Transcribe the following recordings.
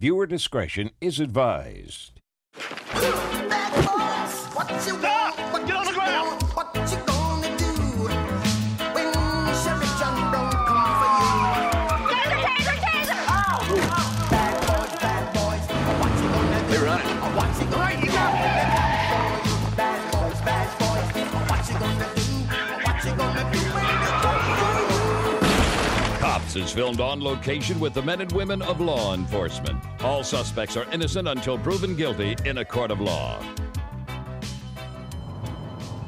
Viewer discretion is advised. Bad boys, what you want, Get on the ground! what you gonna do when Chevy John Brown come for you? Taser! Bad boys, what you gonna do? They're running. What you gonna do? You got it. Bad boys, what you gonna do? What you gonna do when you go? Cops is filmed on location with the men and women of law enforcement. All suspects are innocent until proven guilty in a court of law.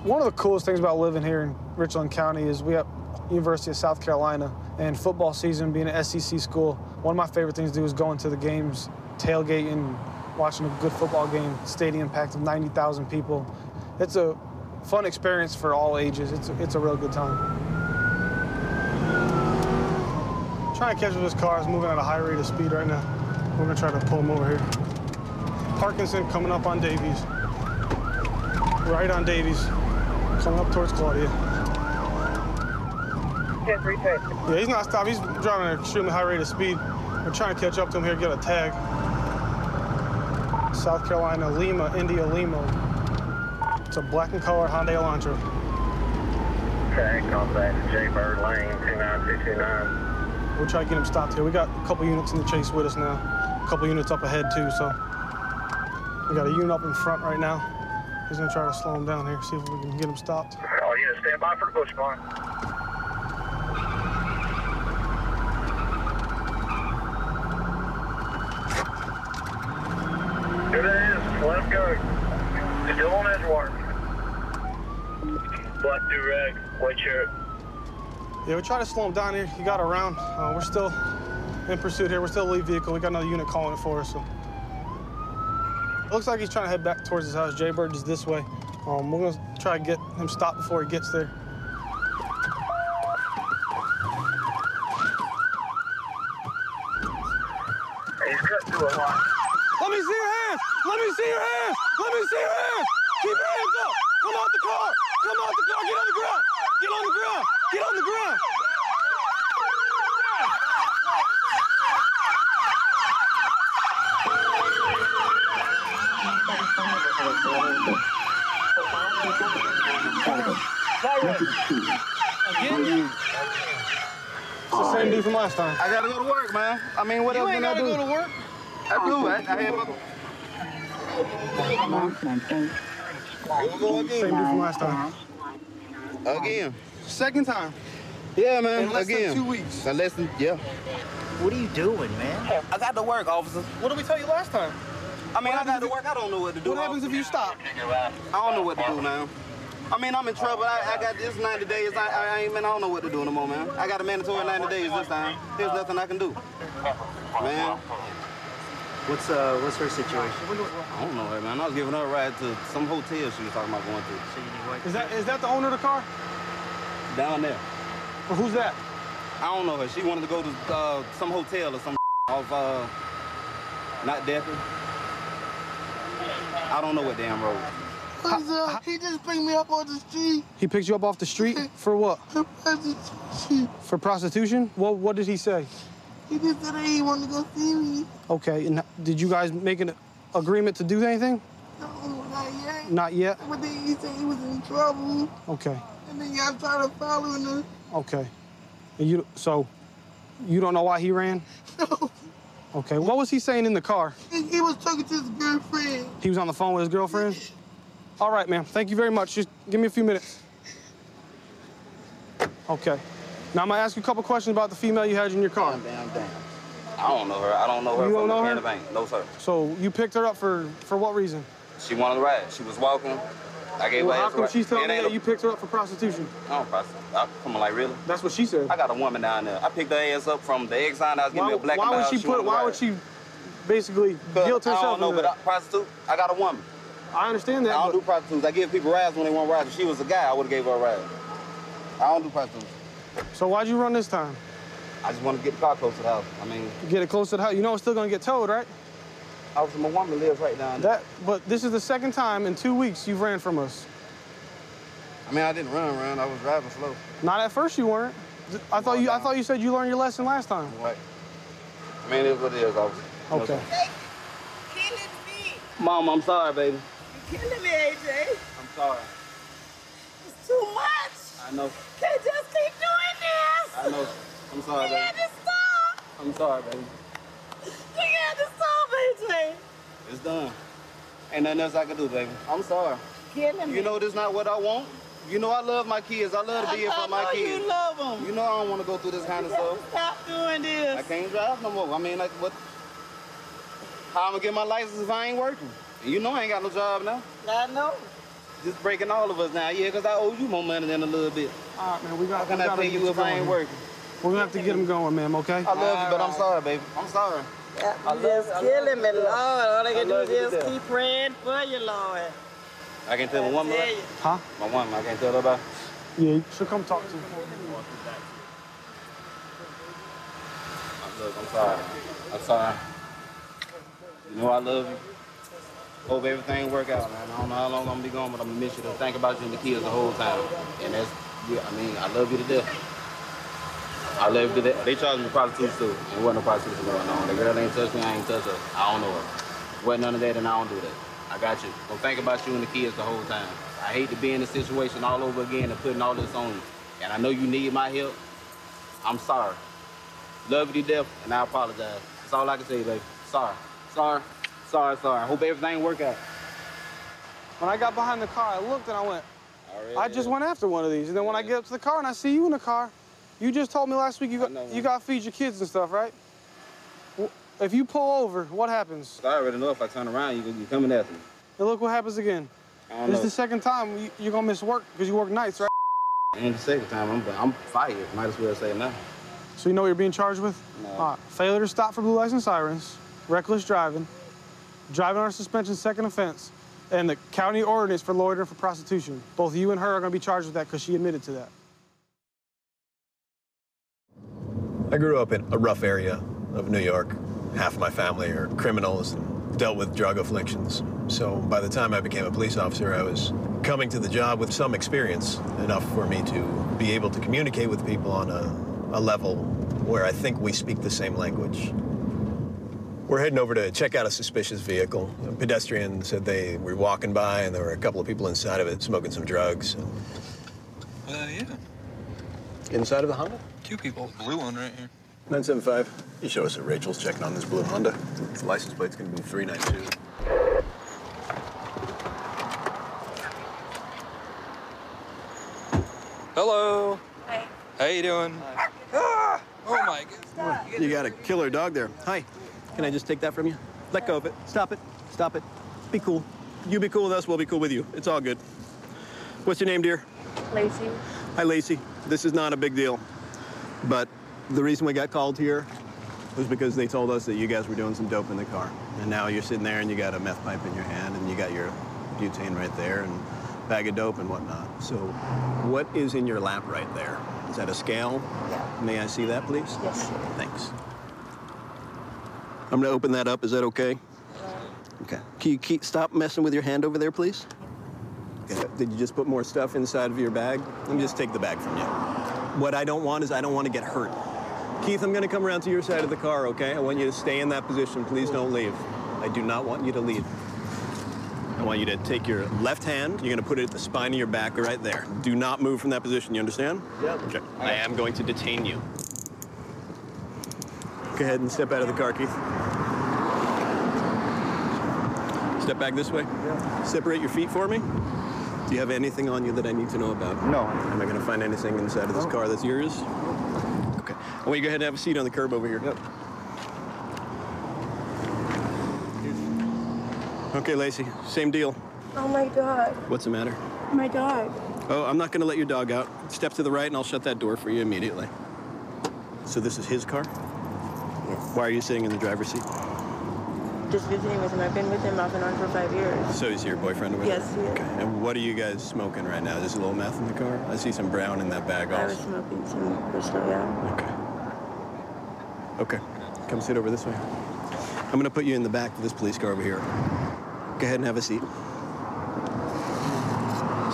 One of the coolest things about living here in Richland County is we have University of South Carolina, and football season being an SEC school, one of my favorite things to do is going to the games, tailgating, watching a good football game, stadium packed with 90,000 people. It's a fun experience for all ages. It's a real good time. Trying to catch up this car is moving at a high rate of speed right now. We're gonna try to pull him over here. Parkinson coming up on Davies. Right on Davies, coming up towards Claudia. 10-3-10. Yeah, he's not stopped. He's driving at an extremely high rate of speed. We're trying to catch up to him here, get a tag. South Carolina, Lima, India, Lima. It's a black and color Hyundai Elantra. Okay, contact J Bird Lane 29229. We'll try to get him stopped here. We got a couple units in the chase with us now. A couple units up ahead too, so. We got a unit up in front right now. He's gonna try to slow him down here, see if we can get him stopped. All units stand by for the bush line. Here it is. Let him go. Still on Edgewater. Black do-rag, white shirt. Yeah, we try to slow him down here. He got around. We're still in pursuit here. We're still a lead vehicle. We got another unit calling it for us, so. It looks like he's trying to head back towards his house. Jaybird is this way. We're gonna try to get him stopped before he gets there. He's cut through a lot. Let me see your hands! Let me see your hands! Let me see your hands! Keep your hands up! Come out the car! Come out the car! Get on the ground! Get on the ground! Get on the ground! Again? It's the same dude from last time. I gotta go to work, man. I mean, what else can I do? You ain't gotta go to work. I do. I have my... Same dude from last time. Again. Second time. Yeah, man. In less than Again. 2 weeks. Yeah. What are you doing, man? I got to work, officer. What did we tell you last time? I mean, I got to work. I don't know what to do. What happens if you stop? I don't know what to do, man. I mean, I'm in trouble. I got this 90 days. I don't know what to do no more, man. I got a mandatory 90 days this time. There's nothing I can do. Man. What's her situation? I don't know her, man. I was giving her a ride to some hotel she was talking about going to. So you need white. Is that the owner of the car? Down there. Or who's that? I don't know her. She wanted to go to some hotel or some off, not Decker. I don't know what damn road. He just picked me up on the street. He picked you up off the street for what? For prostitution? What did he say? He just said he wanted to go see me. Okay, and did you guys make an agreement to do anything? No, not yet. Not yet? But then he said he was in trouble. Okay, And then y'all started following him. okay. And so you don't know why he ran? No. Okay, what was he saying in the car? He was talking to his girlfriend. He was on the phone with his girlfriend? All right, ma'am, thank you very much. Just give me a few minutes. Okay. Now I'm gonna ask you a couple questions about the female you had in your car. Damn. I don't know her. I don't know her You don't from know the her? Canada Bank. No, sir. So you picked her up for what reason? She wanted to ride. She was walking. I gave Well, her how ass a come ride. she's telling It me ain't that no- you picked her up for prostitution? I don't prostitute. I'm like, really? That's what she said. I got a woman down there. I picked her ass up from the Exxon. I was giving me a black and Why mild. would she basically guilt herself? I don't know, into but that? prostitute, I got a woman. I understand that. I don't but do prostitutes. I give people rides when they want rides. If she was a guy, I would have gave her a ride. I don't do prostitutes. So why'd you run this time? I just want to get the car close to the house. I mean, Get it close to the house. You know it's still gonna get towed, right? my woman lives right down there. But this is the second time in 2 weeks you've ran from us. I mean, I didn't run around. I was driving slow. Not at first you weren't. I thought you said you learned your lesson last time. Right. I mean, it is what it is, officer. Okay. Killing me. Mom, I'm sorry, baby. You're killing me, AJ. I'm sorry. It's too much. I know. Can't just keep doing this. I know. I'm sorry, You baby. got to stop. I'm sorry, baby. You got to stop, AJ. It's done. Ain't nothing else I can do, baby. I'm sorry. Killing me. You know this is not what I want. You know I love my kids. I love to be here for my I know kids. you love them. You know I don't want to go through this kind of stuff. Stop doing this. I can't drive no more. I mean, like, what? How I'm gonna get my license if I ain't working? And you know I ain't got no job now. I know. Just breaking all of us now. Yeah, because I owe you more money than a little bit. All right, man. How can I pay you if I ain't working? We're gonna have to get him going, ma'am. Okay? I love you, but I'm sorry, baby. I'm sorry. You just killing me, Lord. All I can do love you is to just death. keep praying for you, Lord. I can tell my woman. Tell you. Huh? My woman, I can't tell her about. Yeah. She'll come talk to you. Look, I'm sorry. I'm sorry. You know I love you. Hope everything work out, man. I don't know how long I'm gonna be gone, but I'm gonna miss you to think about you and the kids the whole time. And that's, yeah, I mean, I love you to death. I love you to death. They charged me prostitution too. There wasn't no prostitution going on. The girl ain't touched me, I ain't touched her. I don't know her. Wasn't none of that, and I don't do that. I got you. Gonna think about you and the kids the whole time. I hate to be in this situation all over again and putting all this on you. And I know you need my help. I'm sorry. Love you to death, and I apologize. That's all I can say, baby. Sorry. Sorry. Sorry, sorry. I hope everything work out. When I got behind the car, I looked and I went, I just went after one of these. And then when I get up to the car and I see you in the car, you just told me last week you got to feed your kids and stuff, right? If you pull over, what happens? I already know if I turn around, you're coming after me. And look what happens again. This is the second time you're going to miss work because you work nights, right? And the second time, I'm fired. Might as well say it now. So you know what you're being charged with? No. All right. Failure to stop for blue lights and sirens, reckless driving, driving under suspension, second offense, and the county ordinance for loitering for prostitution. Both you and her are going to be charged with that because she admitted to that. I grew up in a rough area of New York. Half of my family are criminals and dealt with drug afflictions. So by the time I became a police officer, I was coming to the job with some experience, enough for me to be able to communicate with people on a level where I think we speak the same language. We're heading over to check out a suspicious vehicle. A pedestrian said they were walking by and there were a couple of people inside of it smoking some drugs. Yeah. Inside of the Honda? 2 people. Blue one right here. 975. You show us that Rachel's checking on this blue Honda. The license plate's gonna be 392. Hello. Hey. How you doing? Ah! Oh my goodness. You got a killer dog there. Hi. Can I just take that from you? Let go of it. Stop it. Stop it. Be cool. You be cool with us, we'll be cool with you. It's all good. What's your name, dear? Lacey. Hi, Lacey. This is not a big deal. But the reason we got called here was because they told us that you guys were doing some dope in the car. And now you're sitting there and you got a meth pipe in your hand and you got your butane right there and bag of dope and whatnot. So what is in your lap right there? Is that a scale? Yeah. May I see that, please? Yes. Thanks. I'm gonna open that up. Is that okay? Okay. Can you stop messing with your hand over there, please? Okay. Did you just put more stuff inside of your bag? Let me just take the bag from you. What I don't want is I don't want to get hurt. Keith, I'm gonna come around to your side of the car, okay? I want you to stay in that position. Please don't leave. I do not want you to leave. I want you to take your left hand, you're gonna put it at the spine of your back right there. Do not move from that position, you understand? Yep. Okay. I am going to detain you. Go ahead and step out of the car, Keith. Step back this way. Yeah. Separate your feet for me. Do you have anything on you that I need to know about? No. Am I gonna find anything inside of this car that's yours? Okay. I want you to go ahead and have a seat on the curb over here. Yep. Okay, Lacey, same deal. Oh my God. What's the matter? My dog. Oh, I'm not gonna let your dog out. Step to the right and I'll shut that door for you immediately. So this is his car? Yes. Why are you sitting in the driver's seat? Just visiting with him. I've been with him off and on for 5 years. So he's your boyfriend over there? Yes, he is. Okay. And what are you guys smoking right now? There's a little meth in the car? I see some brown in that bag I was also. smoking some crystal, yeah. Okay. Okay. Come sit over this way. I'm gonna put you in the back of this police car over here. Go ahead and have a seat.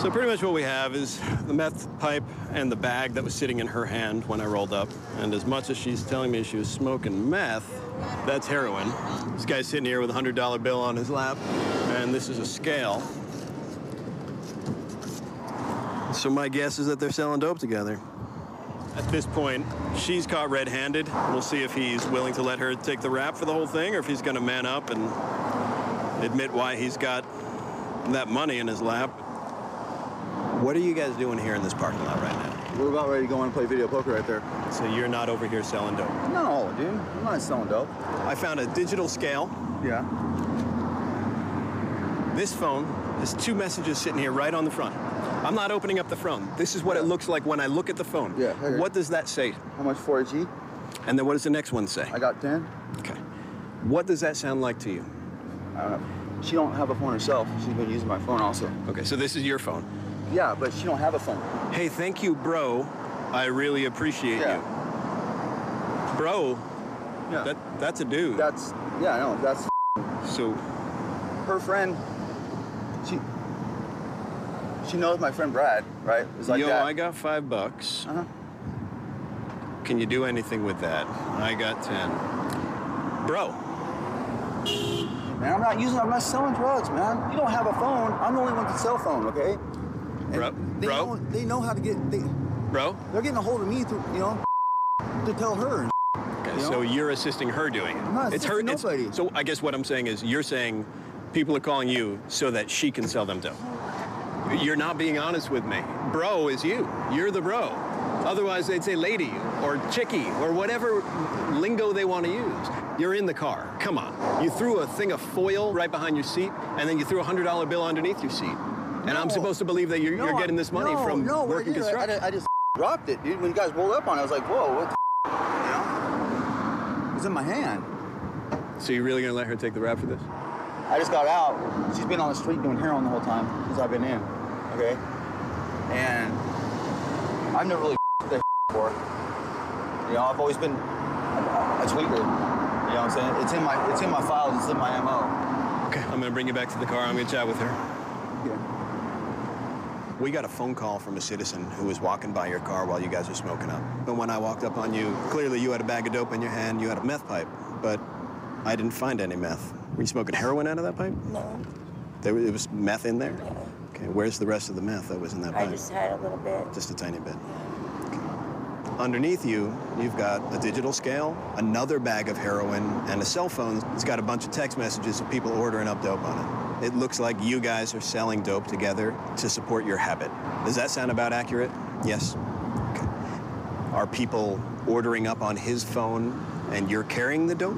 So pretty much what we have is the meth pipe and the bag that was sitting in her hand when I rolled up. And as much as she's telling me she was smoking meth, that's heroin. This guy's sitting here with a $100 bill on his lap, and this is a scale. So my guess is that they're selling dope together. At this point, she's caught red-handed. We'll see if he's willing to let her take the rap for the whole thing, or if he's gonna man up and admit why he's got that money in his lap. What are you guys doing here in this parking lot right now? We're about ready to go and play video poker right there. So you're not over here selling dope? No, dude. I'm not selling dope. I found a digital scale. Yeah. This phone has 2 messages sitting here right on the front. I'm not opening up the phone. This is what it looks like when I look at the phone. Yeah. Here. What does that say? How much for a G? And then what does the next one say? I got 10. Okay. What does that sound like to you? I don't know. She don't have a phone herself. She's been using my phone also. Okay, so this is your phone. Yeah, but she don't have a phone. Hey, thank you, bro. I really appreciate you. Bro, yeah. That's a dude. That's, yeah, I know, that's so. Her friend, she knows my friend Brad, right? It's like Yo, that. I got $5. Uh-huh. Can you do anything with that? I got 10. Bro. Man, I'm not selling drugs, man. You don't have a phone. I'm the only one with a cell phone, okay? And they know how to get, Bro? They're getting a hold of me through, to tell her. Okay, so you're assisting her doing it. I'm not assisting nobody. So I guess what I'm saying is you're saying people are calling you so that she can sell them dope. You're not being honest with me. Bro is you. You're the bro. Otherwise, they'd say lady or chickie or whatever lingo they want to use. You're in the car. Come on. You threw a thing of foil right behind your seat, and then you threw a $100 bill underneath your seat. And I'm supposed to believe that you're getting this money from working construction. I just dropped it, dude. When you guys rolled up on it, I was like, whoa, what the It was in my hand. So you're really going to let her take the rap for this? I just got out. She's been on the street doing heroin the whole time since I've been in, okay? And I've never really that before. I've always been a tweaker. You know what I'm saying? It's in my files. It's in my MO. Okay, I'm gonna bring you back to the car. I'm gonna chat with her. Yeah. We got a phone call from a citizen who was walking by your car while you guys were smoking up. And when I walked up on you, clearly you had a bag of dope in your hand. You had a meth pipe, but I didn't find any meth. Were you smoking heroin out of that pipe? No. It was meth in there? Yeah. Okay, where's the rest of the meth that was in that pipe? I just had a little bit. Just a tiny bit. Okay. Underneath you, you've got a digital scale, another bag of heroin, and a cell phone. It's got a bunch of text messages of people ordering up dope on it. It looks like you guys are selling dope together to support your habit. Does that sound about accurate? Yes? Okay. Are people ordering up on his phone and you're carrying the dope?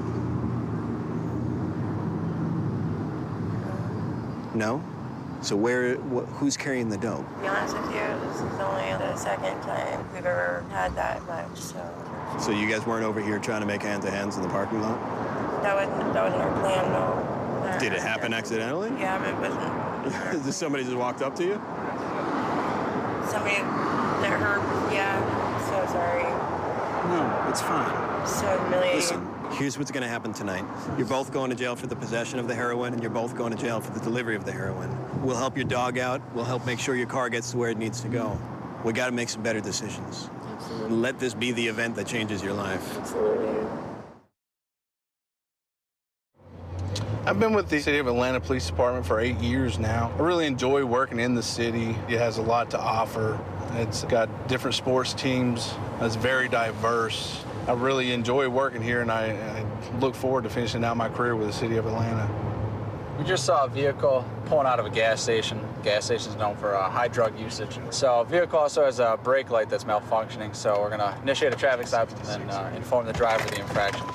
No? So who's carrying the dope? To be honest with you, this is only the second time we've ever had that much, so. So you guys weren't over here trying to make hand-to-hands in the parking lot? That wasn't our plan, no. Did it happen accidentally? Yeah, but it wasn't. Just somebody just walked up to you? Somebody that hurt, yeah. So sorry. No, it's fine. So humiliating. Listen, here's what's gonna happen tonight. You're both going to jail for the possession of the heroin, and you're both going to jail for the delivery of the heroin. We'll help your dog out. We'll help make sure your car gets to where it needs to go. We gotta make some better decisions. Absolutely. Let this be the event that changes your life. Absolutely. I've been with the City of Atlanta Police Department for 8 years now. I really enjoy working in the city. It has a lot to offer. It's got different sports teams. It's very diverse. I really enjoy working here, and I look forward to finishing out my career with the City of Atlanta. We just saw a vehicle pulling out of a gas station. Gas station's known for high drug usage. So a vehicle also has a brake light that's malfunctioning, so we're gonna initiate a traffic stop and then inform the driver of the infraction.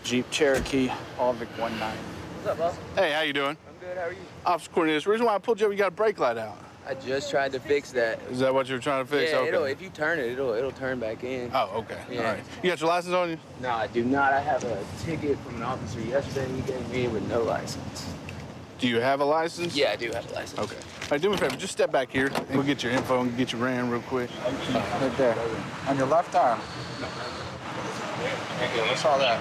Jeep Cherokee, Allvic 19. What's up, boss? Hey, how you doing? I'm good, how are you? Officer Cornelius, the reason why I pulled you up, you got a brake light out. I just tried to fix that. Is that what you were trying to fix? Yeah, okay. if you turn it, it'll turn back in. Oh, okay. Yeah. All right. You got your license on you? No, I do not. I have a ticket from an officer yesterday he gave me with no license. Do you have a license? Yeah, I do have a license. Okay. All right, do me a favor. Just step back here. We'll get your info and get you ran real quick. Right there. On your left arm. Thank you. What's all that?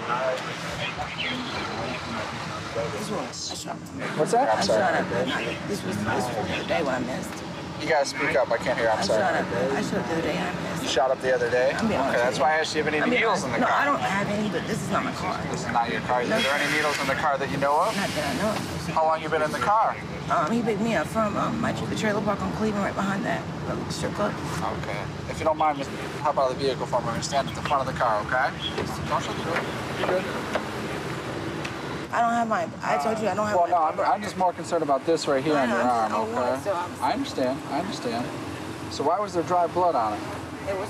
This was. I shot. What's that? I shot at that. This was the day when I missed. You gotta speak up. I can't hear. I'm sorry. I shot the other day I missed. You shot up the other day? I'm being honest Okay, that's with why I you. asked you if you have I'm any being needles in the honest. car. No, I don't have any, but this is not my car. This is not your car. Are there any needles in the car that you know of? Not that I know of. How long you been in the car? He picked me up from the trailer park on Cleveland, right behind that strip club. Okay. If you don't mind, just hop out of the vehicle for me. We're gonna stand at the front of the car, okay? Don't shut the door. You good? I don't have I told you I don't have Well, no, I'm just more concerned about this right here on your arm, I want okay? it, so I understand. So why was there dry blood on it? It was.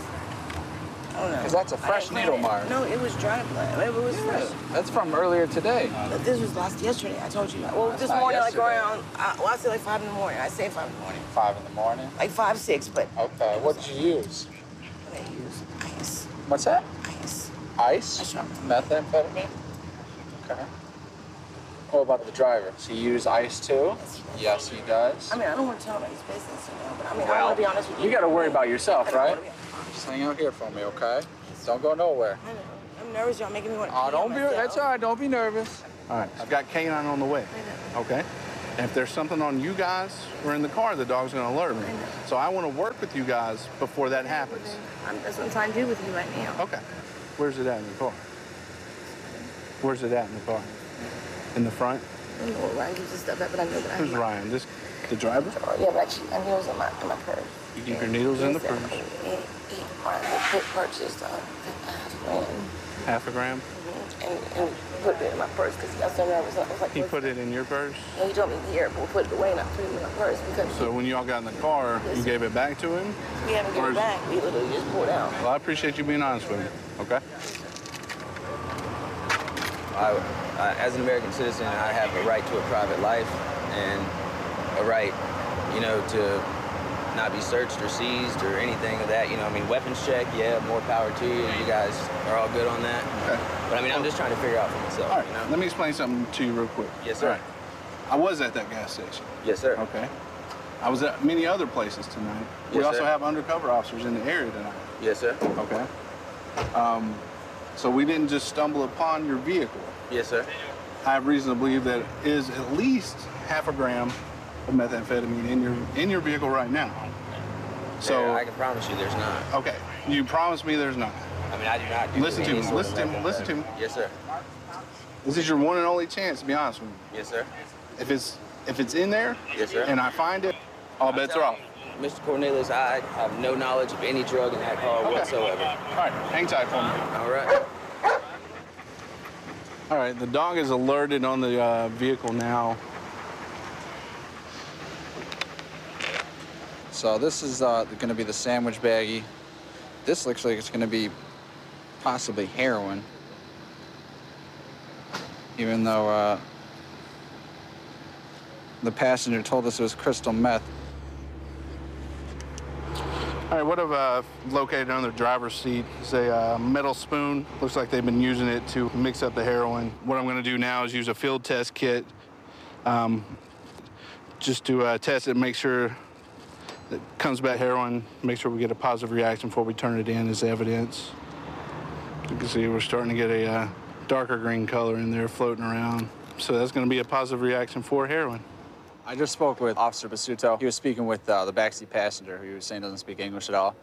I don't know. Because that's a fresh needle mark. No, it was dry blood. It was fresh. That's from earlier today. But this was yesterday. I told you that. Well, That's this not morning, yesterday. like around, I say like 5 in the morning. I say 5 in the morning. 5 in the morning? Like 5, 6, but. Okay, what did you use? What did I use? Ice. What's that? Ice. Ice? I shot. Methamphetamine? Okay. What about the driver? Does he use ice too? Yes, he does. I mean, I don't want to tell him his business, but I mean, I want to be honest with you. You got to worry about yourself, right? Just hang out here for me, okay? Don't go nowhere. I know. I'm nervous. Y'all making me want to. Oh, don't be. That's all right. Don't be nervous. All right, I've got K9 on the way, okay? And if there's something on you guys or in the car, the dog's gonna alert me. So I wanna work with you guys before that happens. That's what I'm trying to do with you right now. Okay. Where's it at in the car? Where's it at in the car? In the front? I don't know what Ryan keeps his stuff at, but I know that I Who's have Ryan? The driver? Yeah, but actually, I needles in my purse. You keep your needles in the purse. He purchased Half a gram? and put it in my purse because he got so nervous. I was like, He put it in your purse? Yeah, he told me here, but we'll put it away and I put it in my purse because So when y'all got in the car, you gave it back to him? we haven't given it back. We literally just pulled out. Well, I appreciate you being honest with me, okay? As an American citizen, I have a right to a private life and a right, to not be searched or seized or anything of that. I mean, weapons check, yeah, more power to you. You guys are all good on that. Okay. But I mean, I'm just trying to figure out for myself. All right, let me explain something to you real quick. Yes, sir. All right. I was at that gas station. Yes, sir. Okay. I was at many other places tonight. We Yes, also sir. have undercover officers in the area tonight. Yes, sir. Okay. So we didn't just stumble upon your vehicle. Yes, sir. I have reason to believe that is at least half a gram of methamphetamine in your vehicle right now. So Yeah, I can promise you there's not. okay, you promise me there's not. I mean, I do not do Listen to any me. sort Listen of to me. Listen to me. Yes, sir. This is your one and only chance, to be honest with you. Yes, sir. If it's in there, Yes, sir. and I find it, all bets are off. Mr. Cornelius, I have no knowledge of any drug in that car Okay. whatsoever. All right, hang tight for me. All right. All right, the dog is alerted on the vehicle now. So this is going to be the sandwich baggie. This looks like it's going to be possibly heroin, even though the passenger told us it was crystal meth. All right, what I've located on the driver's seat is a metal spoon. Looks like they've been using it to mix up the heroin. What I'm gonna do now is use a field test kit just to test it, make sure it comes back heroin, make sure we get a positive reaction before we turn it in as evidence. You can see we're starting to get a darker green color in there floating around. So that's gonna be a positive reaction for heroin. I just spoke with Officer Basuto. He was speaking with the backseat passenger, who he was saying doesn't speak English at all.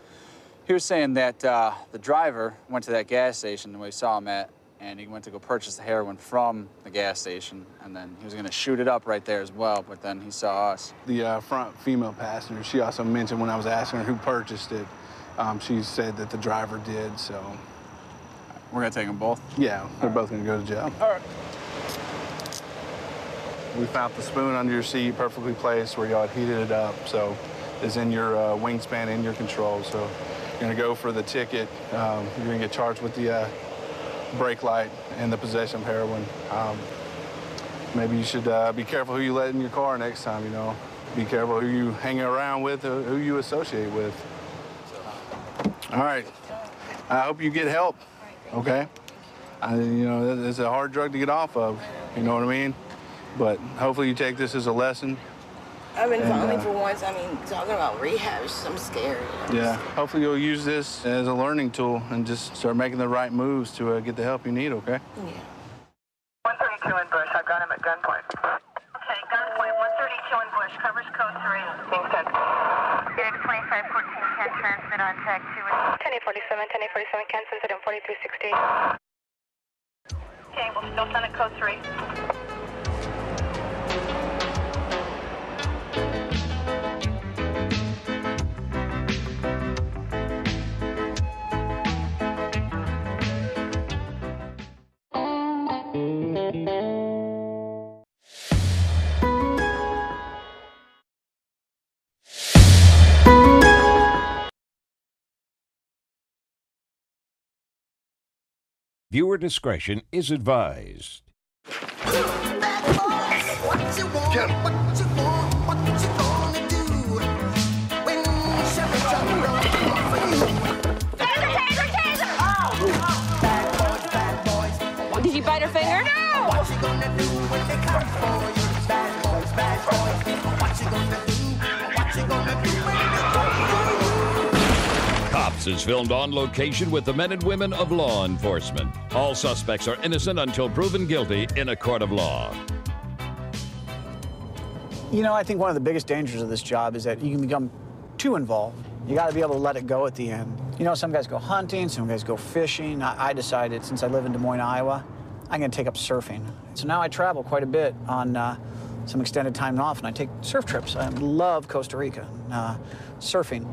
He was saying that the driver went to that gas station where we saw him at, and he went to go purchase the heroin from the gas station, and then he was going to shoot it up right there as well, but then he saw us. The front female passenger, she also mentioned when I was asking her who purchased it, she said that the driver did, so. We're going to take them both? Yeah, they're both going to go to jail. All right. We found the spoon under your seat, perfectly placed where y'all had heated it up, so it's in your wingspan, in your control. So you're gonna go for the ticket. You're gonna get charged with the brake light and the possession of heroin. Maybe you should be careful who you let in your car next time, Be careful who you hang around with, who you associate with. All right, I hope you get help, okay? It's a hard drug to get off of, you know what I mean? But hopefully you take this as a lesson. I've been vomiting for once. I mean, talking about rehab, I'm scared. Yeah, hopefully you'll use this as a learning tool and just start making the right moves to get the help you need, okay? Yeah. 132 in Bush. I've got him at gunpoint. 2514 can transmit on tag 2. 1047 can send it on 4360. Okay, we'll still send it code 3. Viewer discretion is advised. Did you bite her finger? No! What you gonna do when they come for you? Bad boys, bad boys. What you gonna do? What you gonna do when they come for you? Cops is filmed on location with the men and women of law enforcement. All suspects are innocent until proven guilty in a court of law. You know, I think one of the biggest dangers of this job is that you can become too involved. You got to be able to let it go at the end. You know, some guys go hunting, some guys go fishing. I decided, since I live in Des Moines, Iowa, I'm going to take up surfing. So now I travel quite a bit on some extended time off, and I take surf trips. I love Costa Rica, surfing.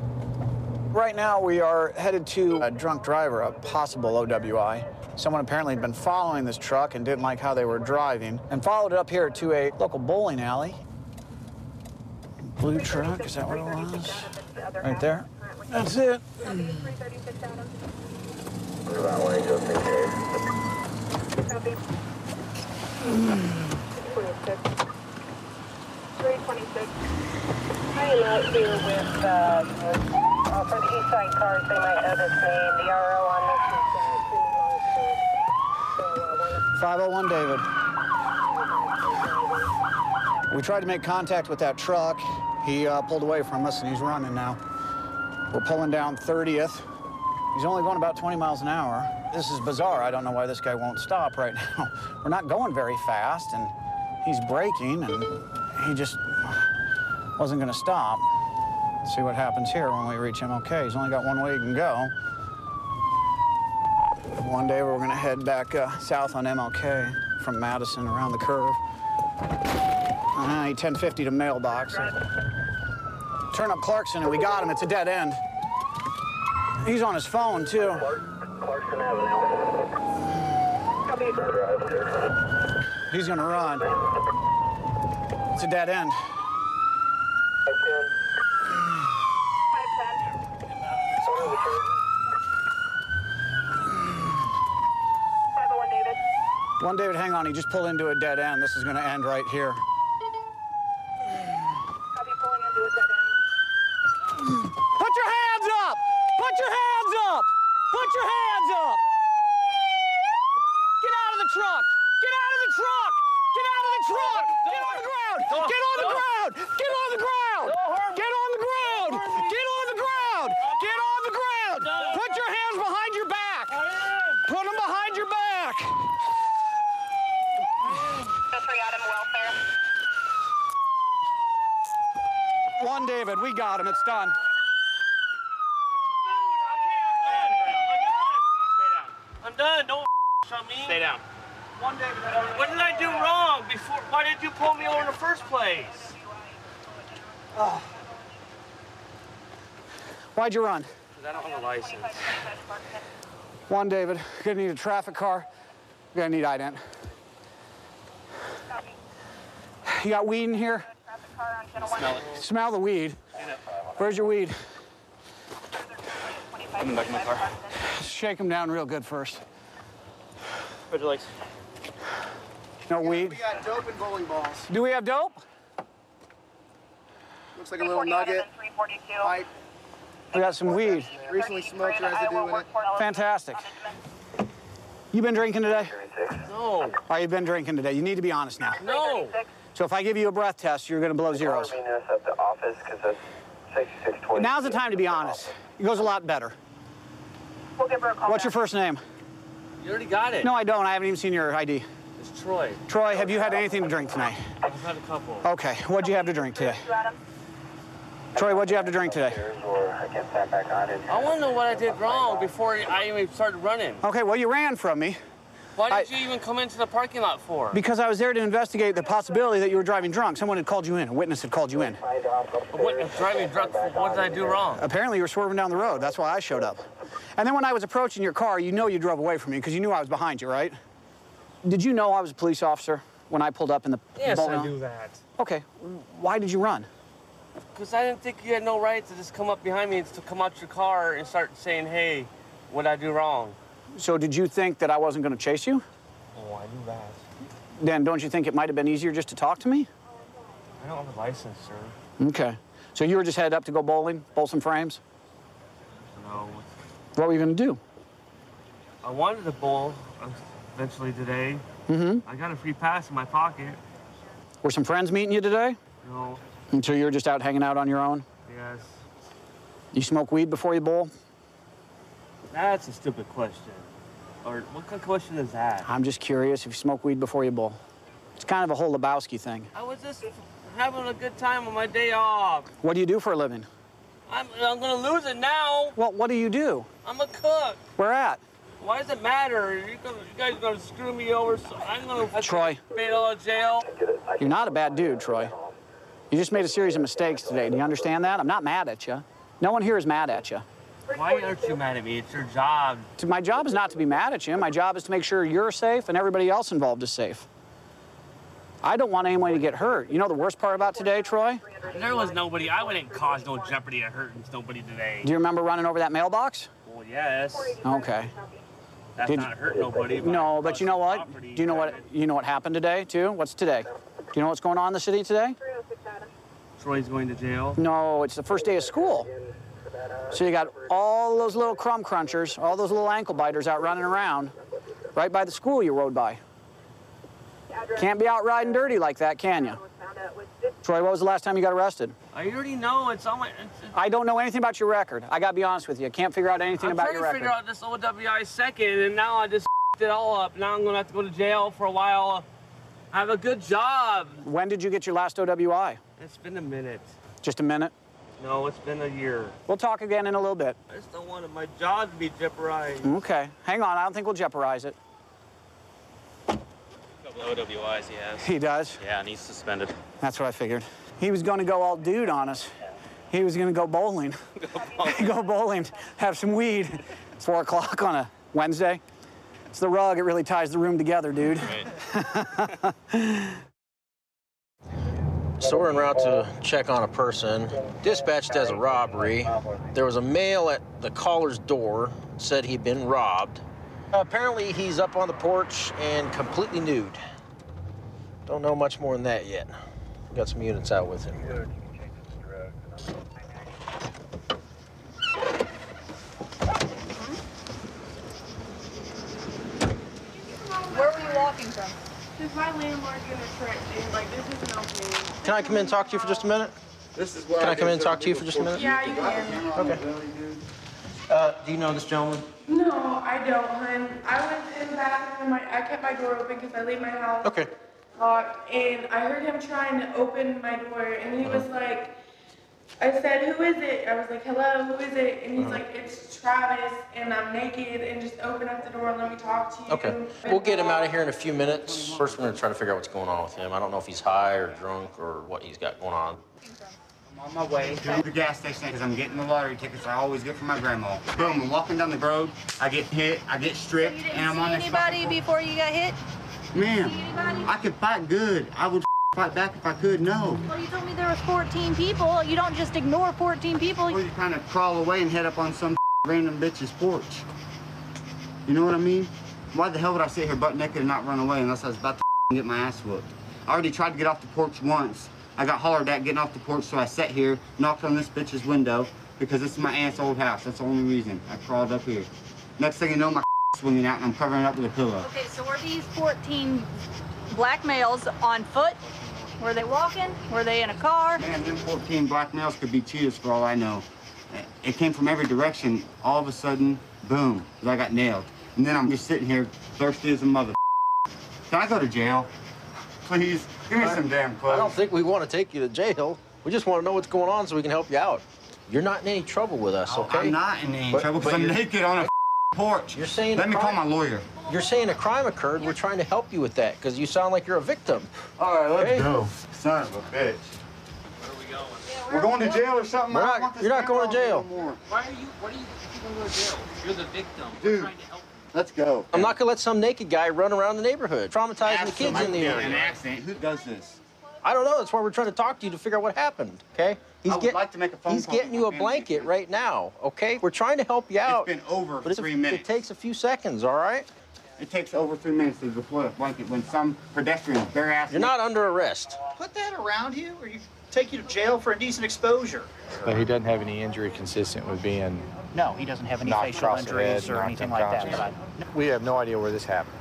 Right now, we are headed to a drunk driver, a possible OWI. Someone apparently had been following this truck and didn't like how they were driving, and followed it up here to a local bowling alley. Blue truck, is that what it was? Right there. That's it. I am out here with, for the east side cars, they might know this name. The RO on this is 501 David. We tried to make contact with that truck. He pulled away from us, and he's running now. We're pulling down 30th. He's only going about 20 miles an hour. This is bizarre. I don't know why this guy won't stop right now. We're not going very fast, and he's braking, and he just wasn't going to stop. Let's see what happens here when we reach MLK. He's only got one way he can go. One day we're going to head back south on MLK from Madison around the curve. 1050 to mailbox. Turn up Clarkson, and we got him. It's a dead end. He's on his phone, too. Clarkson Avenue. He's going to run. It's a dead end. 501 David. One David, hang on. He just pulled into a dead end. This is going to end right here. Put your hands up! Put your hands up! Put your hands up! Get out of the truck! Get out of the truck! Get out of the truck! Get on the ground! Get on the ground! Get on the ground! Get on the ground! Get on the ground! Get on the ground! Put your hands behind your back! Put them behind your back! Just re-out him, welfare. One David, we got him. It's done. I'm done. Don't on me. Stay down. One David. What did I do wrong before? Why did you pull me over in the first place? Oh. Why'd you run? Because I don't have a license. One David, you're gonna need a traffic car. You're gonna need ident. You got weed in here? Smell it. Smell the weed. Where's your weed? I'm in the back of my car. Shake them down real good first. Put your legs. No weed? We got dope and bowling balls. Do we have dope? Looks like a little nugget. Pipe. We got some weed. Recently smoked residue in it. Fantastic. You been drinking today? No. Oh, you've been drinking today. You need to be honest now. No. So if I give you a breath test, you're gonna blow zeros. At the office because that's 6620. Now's the time to be honest. It goes a lot better. We'll give her a call. What's your first name? You already got it. No, I don't. I haven't even seen your ID. It's Troy. Troy, have you had anything to drink tonight? I've had a couple. Okay. What'd you have to drink today? Troy, what'd you have to drink today? I want to know what I did wrong before I even started running. Okay, well, you ran from me. Why did you even come into the parking lot for? Because I was there to investigate the possibility that you were driving drunk. Someone had called you in. A witness had called you in. A witness driving drunk? What did I do wrong? Apparently, you were swerving down the road. That's why I showed up. And then when I was approaching your car, you know you drove away from me because you knew I was behind you, right? Did you know I was a police officer when I pulled up in the Yes, bowling I alley? knew that. Okay, why did you run? Because I didn't think you had no right to just come up behind me and to come out your car and start saying, hey, what'd I do wrong? So did you think that I wasn't going to chase you? Oh, I knew that. Then don't you think it might have been easier just to talk to me? I don't have a license, sir. Okay. So you were just headed up to go bowling, bowl some frames? No. What were you going to do? I wanted to bowl eventually today. Mm-hmm. I got a free pass in my pocket. Were some friends meeting you today? No. And so you were just out hanging out on your own? Yes. You smoke weed before you bowl? That's a stupid question. Or what kind of question is that? I'm just curious if you smoke weed before you bowl. It's kind of a whole Lebowski thing. I was just having a good time on my day off. What do you do for a living? I'm gonna lose it now. Well, what do you do? I'm a cook. Where at? Why does it matter? You guys are gonna screw me over, so I'm gonna Troy. bail out of jail. You're not a bad dude, Troy. You just made a series of mistakes today. Do you understand that? I'm not mad at you. No one here is mad at you. Why aren't you mad at me? It's your job. My job is not to be mad at you. My job is to make sure you're safe and everybody else involved is safe. I don't want anyone to get hurt. You know the worst part about today, Troy? There was nobody. I wouldn't cause no jeopardy of hurting nobody today. Do you remember running over that mailbox? Well, yes. Okay. That's not hurt nobody. No, but you know what? Do you know what happened today, too? What's today? Do you know what's going on in the city today? Troy's going to jail? No, it's the first day of school. So you got all those little crumb crunchers, all those little ankle biters out running around right by the school you rode by. Can't be out riding dirty like that, can you? Troy, what was the last time you got arrested? I already know. It's on my... I don't know anything about your record. I gotta be honest with you. I can't figure out anything about your record. I'm trying to figure out this OWI second, and now I just it all up. Now I'm gonna have to go to jail for a while. I have a good job. When did you get your last OWI? It's been a minute. Just a minute? No, it's been a year. We'll talk again in a little bit. I just don't want my job to be jeopardized. Okay. Hang on. I don't think we'll jeopardize it. A couple of OWIs he has. He does? Yeah, and he's suspended. That's what I figured. He was going to go all dude on us. He was going to go bowling. Go bowling, have some weed. 4 o'clock on a Wednesday. It's the rug. It really ties the room together, dude. Right. So we're en route to check on a person dispatched as a robbery. There was a male at the caller's door, said he'd been robbed. Apparently he's up on the porch and completely nude. Don't know much more than that yet. Got some units out with him. Where were you walking from? Because my landlord gonna trick me. Like, this isn't okay. Can I come in and talk to you for just a minute? Can I come in and talk to you for just a minute? Yeah, you can. Okay. Do you know this gentleman? No, I don't, hun. I was in the bathroom. I kept my door open because I leave my house Okay. locked. And I heard him trying to open my door. And he was like, I said, who is it? I was like, hello, who is it? And he's like, it's Travis, and I'm naked, and just open up the door and let me talk to you. Okay. We'll get him out of here in a few minutes. First, we're going to try to figure out what's going on with him. I don't know if he's high or drunk or what he's got going on. I'm on my way to the gas station because I'm getting the lottery tickets I always get from my grandma. Boom, I'm walking down the road, I get hit, I get stripped, You didn't and I'm on see this anybody before you got hit? Man, See anybody? I could fight good. I would fight back if I could, no. Well, you told me there was 14 people. You don't just ignore 14 people. Or you kind of crawl away and head up on some random bitch's porch. You know what I mean? Why the hell would I sit here butt naked and not run away unless I was about to get my ass whooped? I already tried to get off the porch once. I got hollered at getting off the porch, so I sat here, knocked on this bitch's window, because this is my aunt's old house. That's the only reason. I crawled up here. Next thing you know, my swinging out, and I'm covering it up with a pillow. Okay, so were these 14 black males on foot? Were they walking? Were they in a car? Man, them 14 black males could be cheaters for all I know. It came from every direction. All of a sudden, boom, I got nailed. And then I'm just sitting here, thirsty as a mother. Can I go to jail? Please, give me some damn clothes. I don't think we want to take you to jail. We just want to know what's going on so we can help you out. You're not in any trouble with us, okay? I'm not in any trouble because I'm naked on a porch. You're saying Let me call my lawyer. You're saying a crime occurred. We're trying to help you with that because you sound like you're a victim. All right, let's Okay? go. Son of a bitch. We're going to jail or something? We're not- you're not going to jail. What are you going to go to jail? You're the victim. Dude. We're trying to help you. Let's go. I'm not gonna let some naked guy run around the neighborhood, traumatizing the kids in the An area. accident. Who does this? I don't know. That's why we're trying to talk to you to figure out what happened. Okay? I would like to make a phone He's call to getting my you a family. blanket right now. Okay? We're trying to help you out. It's been over but 3 minutes. It takes a few seconds. All right? It takes over 3 minutes to deploy a blanket when some pedestrian bare ass. You're not under arrest. Put that around you, or you take you to jail for indecent exposure. But he doesn't have any injury consistent with being No, he doesn't have any knocked facial across the head, injuries or knocked anything like that. unconscious. But We have no idea where this happened.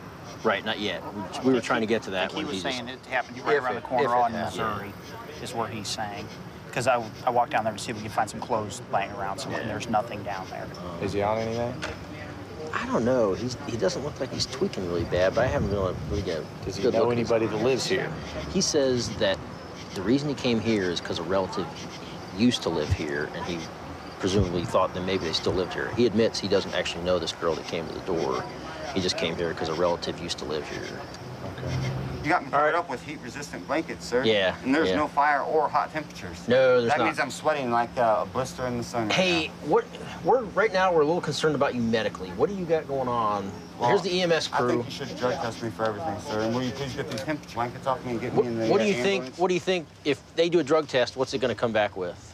Right, not yet. We were trying to get to that he when was he just- saying it happened right If around the it- corner if it on happened. Missouri, is where he's saying. Because I walked down there to see if we could find some clothes laying around somewhere, and there's nothing down there. Is he on anything? I don't know. He doesn't look like he's tweaking really bad, but I haven't really got. Does he know anybody that lives here? He says that the reason he came here is because a relative used to live here, and he presumably thought that maybe they still lived here. He admits he doesn't actually know this girl that came to the door. He just came here because a relative used to live here. You got me covered up with heat-resistant blankets, sir. Yeah, And there's yeah. no fire or hot temperatures. No, there's that not. means I'm sweating like a blister in the sun. right Hey, we're right now we're a little concerned about you medically. What do you got going on? Well, Here's the EMS I crew. think you should drug test me for everything, sir. And will you please get these temperature blankets off me and get me in the What do you think? ambulance? What do you think if they do a drug test? What's it going to come back with?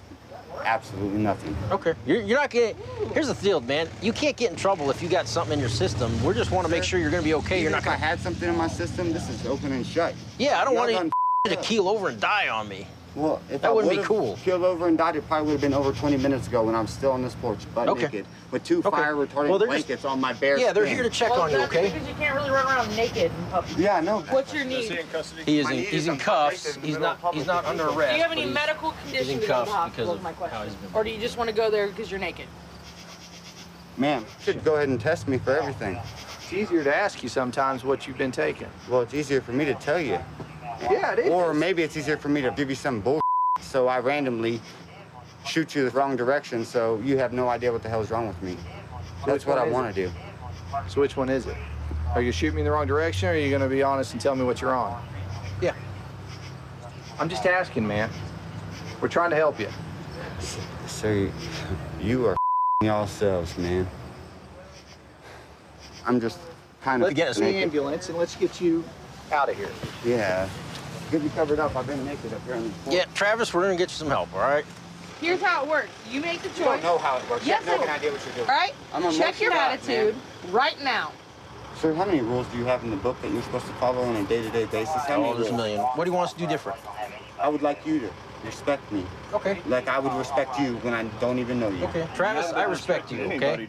Absolutely nothing. Okay. You're not getting. Here's the deal, man. You can't get in trouble if you got something in your system. We just want to make sure you're going to be okay. You're Even not if going I had something in my system, this is open and shut. Yeah, I don't Y'all want done you to keel over and die on me. Well, if That I wouldn't be would've cool. Keeled over and died, it probably would have been over 20 minutes ago when I'm still on this porch, butt Okay. naked, with two Okay. fire-retardant Well, they're just- blankets on my bare Yeah, they're skin. here to check on you, okay? Because you can't really run around naked in public. Yeah, I know. What's your need? He is My in. need He's is in I'm cuffs. naked in the He's middle not. of public He's not with under people. arrest. Do you have any but medical he's condition in to go to the cuffs hospital? because Is my of how question. he's been. Or do you just want to go there because you're naked? Ma'am, you should go ahead and test me for everything. It's easier to ask you sometimes what you've been taking. Well, it's easier for me to tell you. Yeah, it is. Or maybe it's easier for me to give you some bullshit, so I randomly shoot you the wrong direction, so you have no idea what the hell's wrong with me. That's what I want to do. So which one is it? Are you shooting me in the wrong direction, or are you going to be honest and tell me what you're on? Yeah. I'm just asking, man. We're trying to help you. Sir, you are yourselves, man. I'm just kind of Let's get us in the naked. ambulance and let's get you out of here. Yeah. Get me covered up. I've been naked up here on the floor. Yeah, Travis, we're gonna get you some help. All right. Here's how it works. You make the choice. You don't know how it works. Yes, you have no I- idea what you're doing. All right? I'm a Check your muscle guy, attitude right now. Sir, how many rules do you have in the book that you're supposed to follow on a day-to-day basis? How many Oh, there's a rules? million. What do you want us to do different? I would like you to respect me. Okay. Like I would respect you when I don't even know you. Okay. Travis, I respect you. Okay.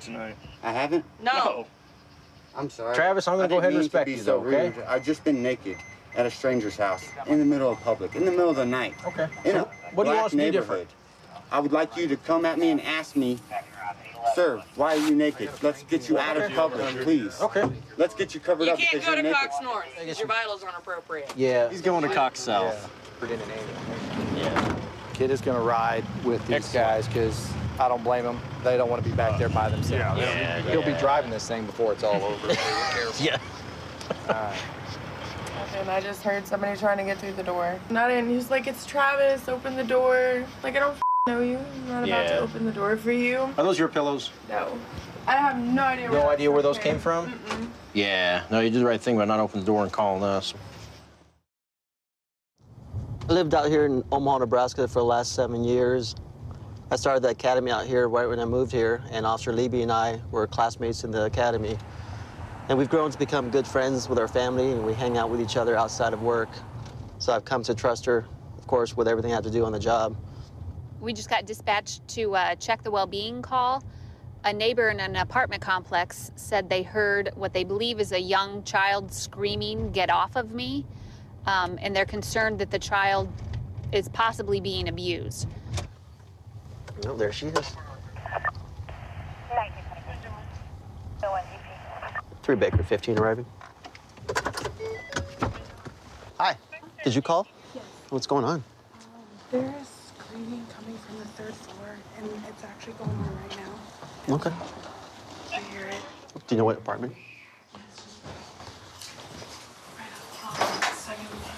I haven't? No. I'm sorry. Travis, I'm gonna I go didn't ahead and mean to respect be you, so though, okay? rude. I've just been naked at a stranger's house in the middle of public, in the middle of the night. Okay. In a What do you black want us to do neighborhood. different? I would like you to come at me and ask me, sir, why are you naked? Let's get you out of public, please. Okay. Let's get you covered You up can't because go you're to naked. Cox North because your vitals aren't appropriate. Yeah. He's going to Cox South. Yeah. Kid is going to ride with these guys because I don't blame them. They don't want to be back there by themselves. Yeah, He'll be driving this thing before it's all over. Yeah. And I just heard somebody trying to get through the door. Not in. He's like, it's Travis. Open the door. Like, I don't know you. I'm not about to Yeah. open the door for you. Are those your pillows? No. I have no idea where No that's idea where those from. came from? Mm-mm. Yeah. No, you did the right thing by not opening the door and calling us. I lived out here in Omaha, Nebraska for the last 7 years. I started the academy out here right when I moved here, and Officer Leby and I were classmates in the academy. And we've grown to become good friends with our family, and we hang out with each other outside of work. So I've come to trust her, of course, with everything I have to do on the job. We just got dispatched to check the well-being call. A neighbor in an apartment complex said they heard what they believe is a young child screaming, "Get off of me," and they're concerned that the child is possibly being abused. Oh, there she is. 3 Baker 15 arriving. Hi. Did you call? Yes. What's going on? They're third floor, and it's actually going on right now. Okay. I hear it. Do you know what apartment? Second floor.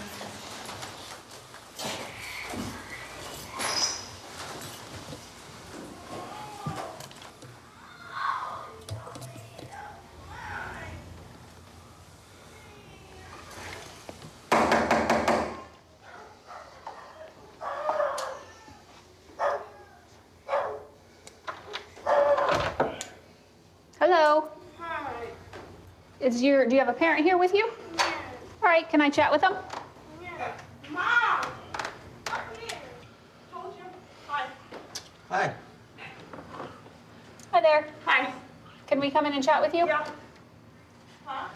Hello. Hi. Do you have a parent here with you? Yeah. All right, can I chat with them? Yeah. Mom! Come here. Told you. Hi. Hi. Hi there. Hi. Can we come in and chat with you? Yeah. Huh?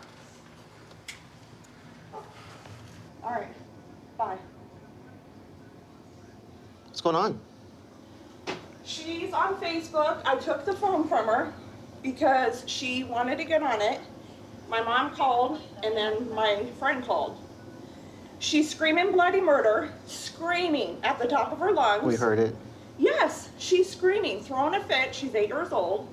All right. Bye. What's going on? She's on Facebook. I took the phone from her because she wanted to get on it. My mom called, and then my friend called. She's screaming bloody murder, screaming at the top of her lungs. We heard it. Yes, she's screaming, throwing a fit. She's 8 years old.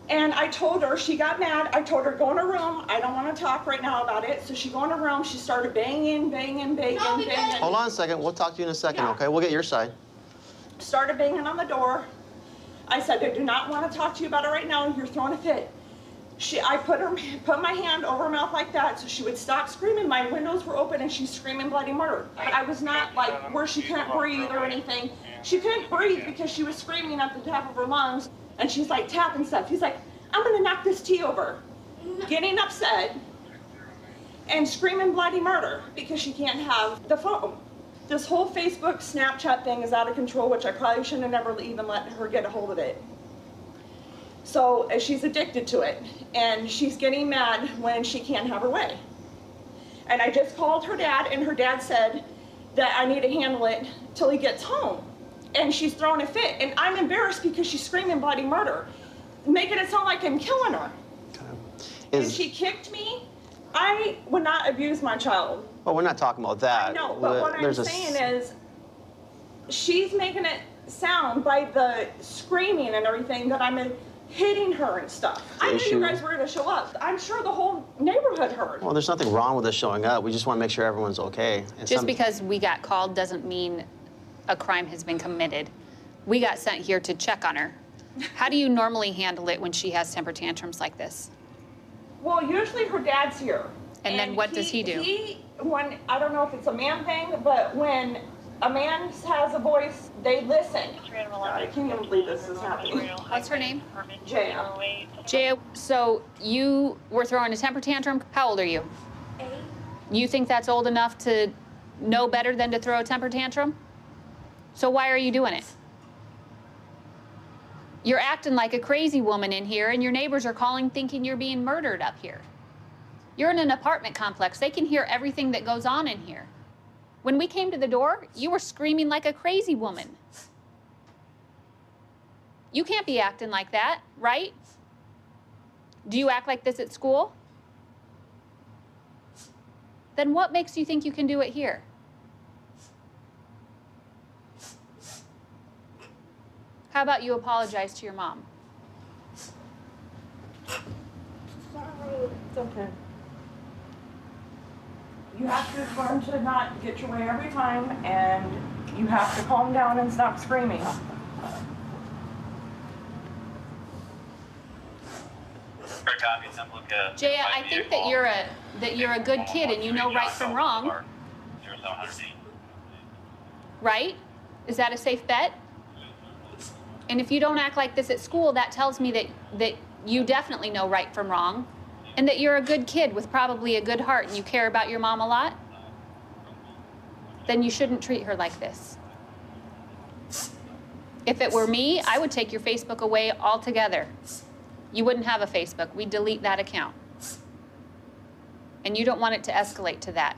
And I told her, she got mad. I told her, go in her room. I don't want to talk right now about it. So she go in her room. She started banging. Hold on a second. We'll talk to you in a second, Yeah. okay? We'll get your side. Started banging on the door. I said, I do not want to talk to you about it right now. You're throwing a fit. I put my hand over her mouth like that so she would stop screaming. My windows were open and she's screaming bloody murder. But I was not like where she couldn't breathe or anything. She couldn't breathe because she was screaming at the top of her lungs, and she's like tapping stuff. She's like, I'm gonna knock this tea over. Getting upset and screaming bloody murder because she can't have the phone. This whole Facebook, Snapchat thing is out of control, which I probably shouldn't have never even let her get a hold of it. So she's addicted to it, and she's getting mad when she can't have her way. And I just called her dad, and her dad said that I need to handle it till he gets home. And she's throwing a fit, and I'm embarrassed because she's screaming bloody murder, making it sound like I'm killing her. And she kicked me. I would not abuse my child. Well, we're not talking about that. No, but what I'm saying is, she's making it sound by the screaming and everything that I'm hitting her and stuff. I knew you guys were going to show up. I'm sure the whole neighborhood heard. Well, there's nothing wrong with us showing up. We just want to make sure everyone's okay. And Just because we got called doesn't mean a crime has been committed. We got sent here to check on her. How do you normally handle it when she has temper tantrums like this? Well, usually her dad's here. And then what does he do? I don't know if it's a man thing, but when a man has a voice, they listen. I can't even believe this is happening. What's her name? Jaya. Jaya, so you were throwing a temper tantrum. How old are you? 8. You think that's old enough to know better than to throw a temper tantrum? So why are you doing it? You're acting like a crazy woman in here, and your neighbors are calling thinking you're being murdered up here. You're in an apartment complex. They can hear everything that goes on in here. When we came to the door, you were screaming like a crazy woman. You can't be acting like that, right? Do you act like this at school? Then what makes you think you can do it here? How about you apologize to your mom? Sorry. It's okay. You have to learn to not get your way every time, and you have to calm down and stop screaming. Jaya, I think that you're a good kid and you know right from wrong. Right? Is that a safe bet? And if you don't act like this at school, that tells me that you definitely know right from wrong, and that you're a good kid with probably a good heart and you care about your mom a lot. Then you shouldn't treat her like this. If it were me, I would take your Facebook away altogether. You wouldn't have a Facebook. We'd delete that account. And you don't want it to escalate to that.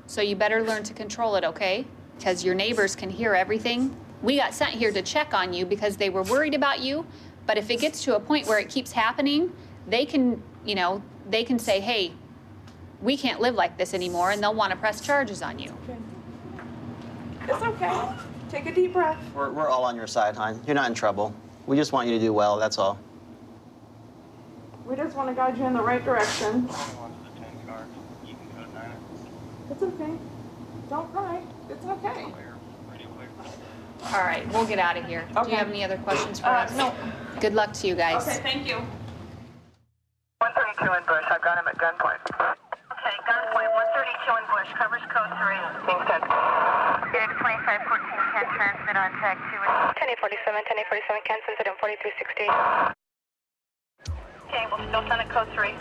So you better learn to control it, okay? Because your neighbors can hear everything. We got sent here to check on you because they were worried about you. But if it gets to a point where it keeps happening, they can, they can say, hey, we can't live like this anymore, and they'll want to press charges on you. It's okay. Take a deep breath. We're all on your side, hon. You're not in trouble. We just want you to do well, that's all. We just want to guide you in the right direction. It's okay. Don't cry. It's okay. All right, we'll get out of here. Do you have any other questions for us? No. Good luck to you guys. Okay, thank you. 132 in Bush. I've got him at gunpoint. Okay, gunpoint. 132 in Bush. Covers code 3. Being sent. Phoenix 2514 can transmit on tag 2. 1047, 1047 can send it in 4360. Okay, we'll still send it code 3.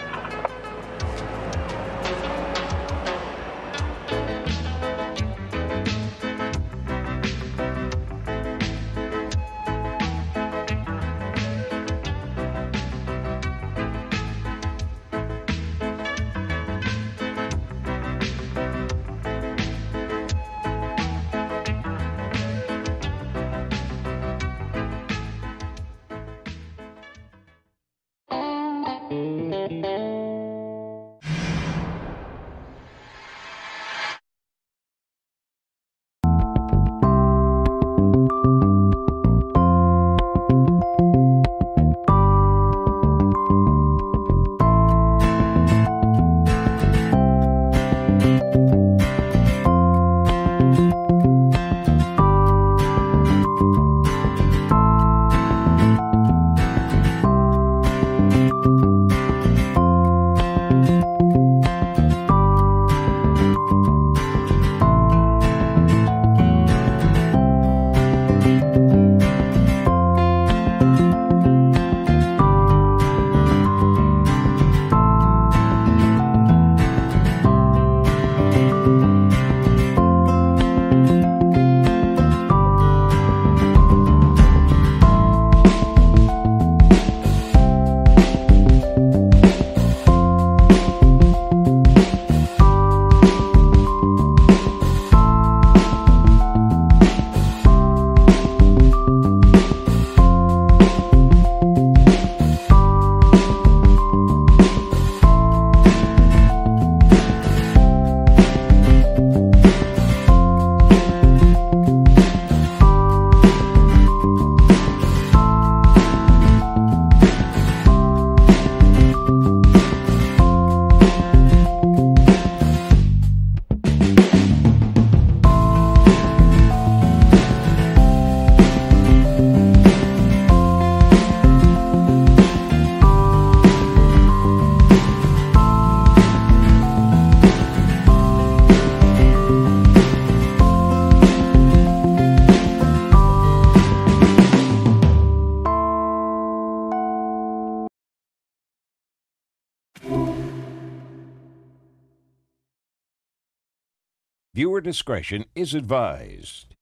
Viewer discretion is advised.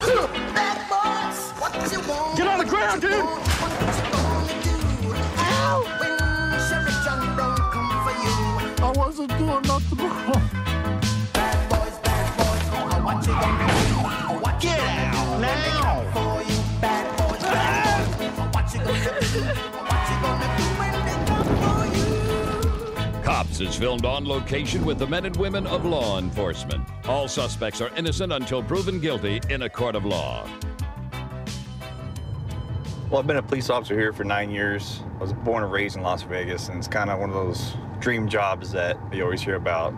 Get on the ground, dude! I wasn't doing nothing wrong. Bad boys, what you gonna do? What get out now? For you, bad boys, what you gonna do? What you gonna do when they come for you? Cops is filmed on location with the men and women of law enforcement. All suspects are innocent until proven guilty in a court of law. Well, I've been a police officer here for 9 years. I was born and raised in Las Vegas, and it's kind of one of those dream jobs that you always hear about.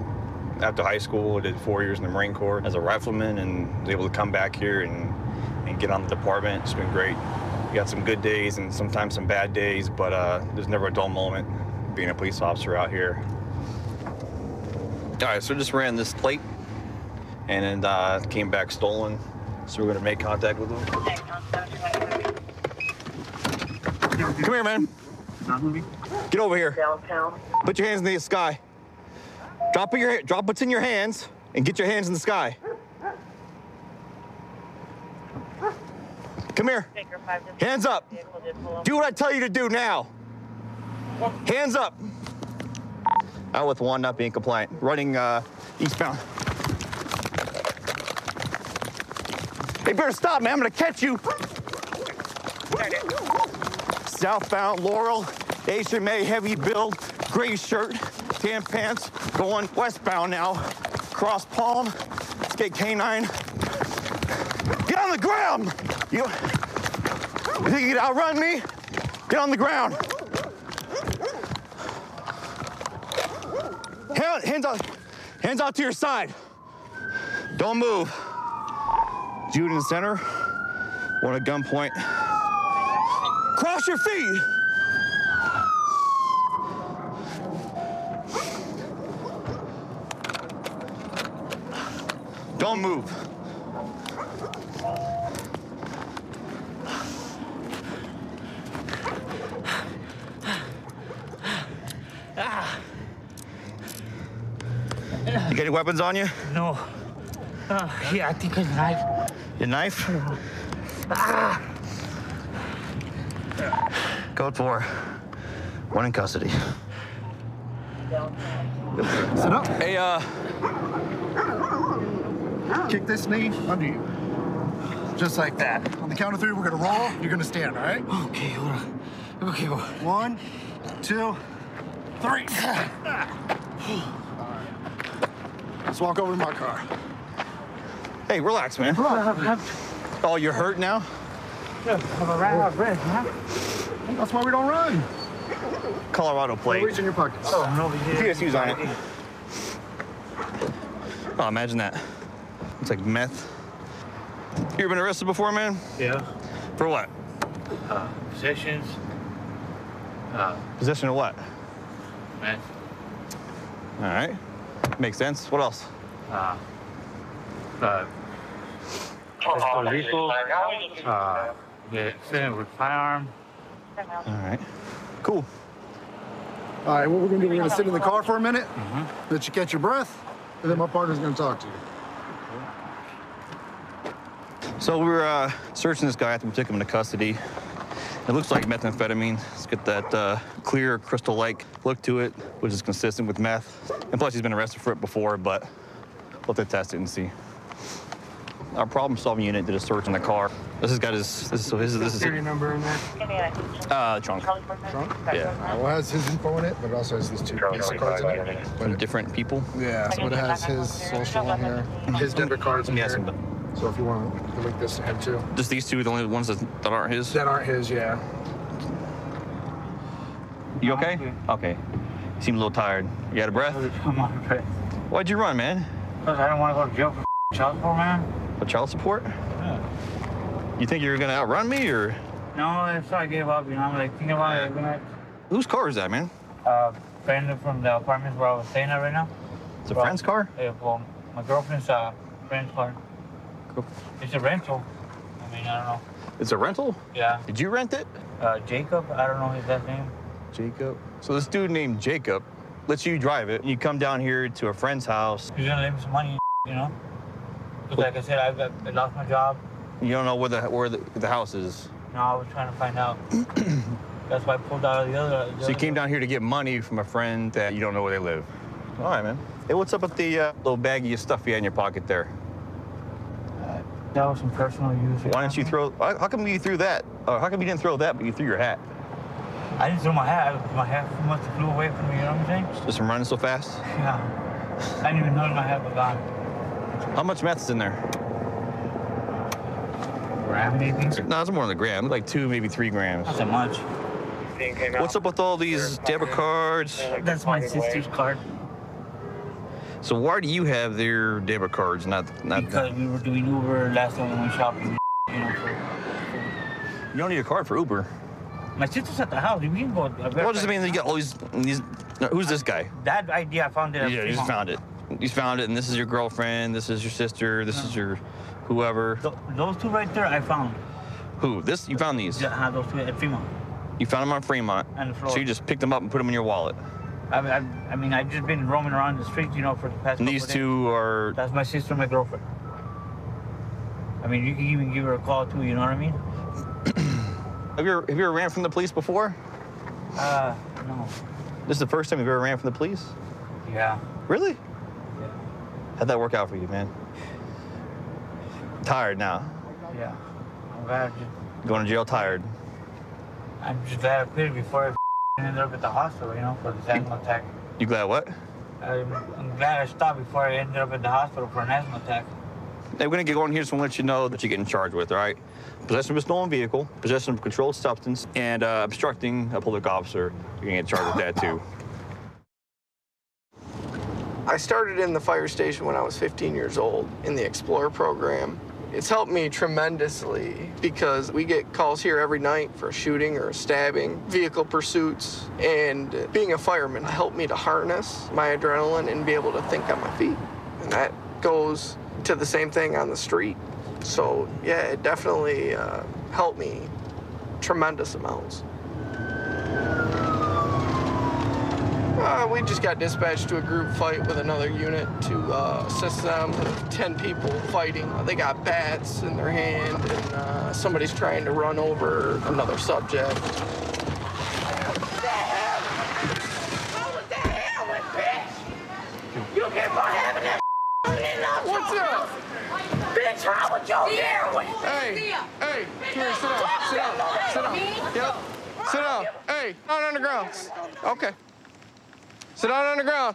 After high school, I did 4 years in the Marine Corps as a rifleman and was able to come back here and get on the department. It's been great. We got some good days and sometimes some bad days, but there's never a dull moment being a police officer out here. All right, so just ran this plate and then came back stolen. So we're gonna make contact with them. Come here, man. Get over here. Downtown. Put your hands in the sky. Drop what's in your hands and get your hands in the sky. Come here. Hands up. Do what I tell you to do now. Hands up. Out with one, not being compliant. Running eastbound. Hey, better stop, man. I'm gonna catch you. Southbound, Laurel, Asian May, heavy build, gray shirt, tan pants, going westbound now. Cross Palm, let's get K9. Get on the ground! You think you can outrun me? Get on the ground. Hands out to your side. Don't move. Jude in the center. One at gunpoint. Cross your feet. Don't move. You got any weapons on you? No. Yeah, I think a knife. Your knife? Code 4. One in custody. Sit up. Hey, kick this knee under you. Just like that. On the count of 3, we're gonna roll. You're gonna stand, all right? Okay, hold on. Okay, go. 1, 2, 3. Let's walk over to my car. Hey, relax, man. Oh, you're hurt now? I'm ran out of breath, man. That's why we don't run. Colorado plate. Reach in your pockets. Oh, no, PSU's on it. Oh, imagine that. It's like meth. You ever been arrested before, man? Yeah. For what? Possessions. Possession of what? Meth. All right. Makes sense. What else? Pistol lethal. Accident with firearm. All right. Cool. All right, what we're gonna do, we're gonna sit in the car for a minute, let you catch your breath, and then my partner's gonna talk to you. So we were searching this guy after we took him into custody. It looks like methamphetamine. It's got that clear, crystal-like look to it, which is consistent with meth. And plus, he's been arrested for it before, but we'll have to test it and see. Our problem-solving unit did a search in the car. This has got his. Security number in there? Trunk. Trunk? Yeah. Well, it has his info in it, but it also has these 2 cards in it. From different people. Yeah, so it has his social in here, his debit cards in here. So if you want to link this to him too. Just these 2 are the only ones that aren't his? That aren't his, yeah. You okay? Okay. You seem a little tired. You out of breath? I'm out of breath. Why'd you run, man? Because I don't want to go to jail for child support, man. For child support? Yeah. You think you're gonna outrun me, or? No, that's why I gave up, you know. I'm like thinking about it. Whose car is that, man? Friend from the apartments where I was staying at right now. It's a friend's car? Yeah, well, my girlfriend's friend's car. It's a rental. I mean, I don't know. It's a rental? Yeah. Did you rent it? Jacob, I don't know his last name. Jacob. So this dude named Jacob lets you drive it, and you come down here to a friend's house. He's gonna leave me some money, you know? Because like I said, I lost my job. You don't know where the house is. No, I was trying to find out. That's why I pulled out of the other. So you came down here to get money from a friend that you don't know where they live. All right, man. Hey, what's up with the little baggie of stuff you had in your pocket there? That was some personal use. Why didn't you throw? How come you threw that? How come you didn't throw that, but you threw your hat? I didn't throw my hat. My hat must have flew away from me. You know what I'm saying? Just from running so fast? Yeah. I didn't even know my hat was gone. How much meth is in there? Gram, maybe? No, it's more than a gram. Like 2, maybe 3 grams. Not that much. What's up with all these debit cards? That's my sister's card. So why do you have their debit cards, not Because we were doing Uber last time we went shopping, you know. You don't need a card for Uber. My sister's at the house. We can go. Well, just I mean, you got all these. No, who's this guy? That idea, I found it. Yeah, you just found it. You found it, and this is your girlfriend. This is your sister. This is your whoever. Those 2 right there, I found. Who? This? You found these? Yeah, those 2 at Fremont. You found them on Fremont. And the floor. So you just picked them up and put them in your wallet. I mean, I've just been roaming around the streets, you know, for the past. And these 2 are. That's my sister and my girlfriend. I mean, you can even give her a call too. You know what I mean? Have you ever ran from the police before? No. This is the first time you've ever ran from the police? Yeah. Really? Yeah. How'd that work out for you, man? Tired now? Yeah. I'm glad. Going to jail tired? I'm just glad I cleared before I ended up at the hospital, you know, for the asthma attack. You glad what? I'm glad I stopped before I ended up at the hospital for an asthma attack. we're going to get going here, so I'm going to let you know that you're getting charged with, all right? Possession of a stolen vehicle, possession of a controlled substance, and obstructing a public officer. You're going to get charged with that, too. I started in the fire station when I was 15 years old in the Explorer program. It's helped me tremendously because we get calls here every night for a shooting or a stabbing, vehicle pursuits, and being a fireman helped me to harness my adrenaline and be able to think on my feet. And that goes to the same thing on the street. So yeah, it definitely helped me tremendous amounts. We just got dispatched to a group fight with another unit to assist them. 10 people fighting. They got bats in their hand, and somebody's trying to run over another subject. You get for having that What's up? Bitch, how would your heroin? Hey, hey, here, sit down, sit down, sit down. Yep, sit down. Hey, down on the ground. Okay. Sit down on the ground.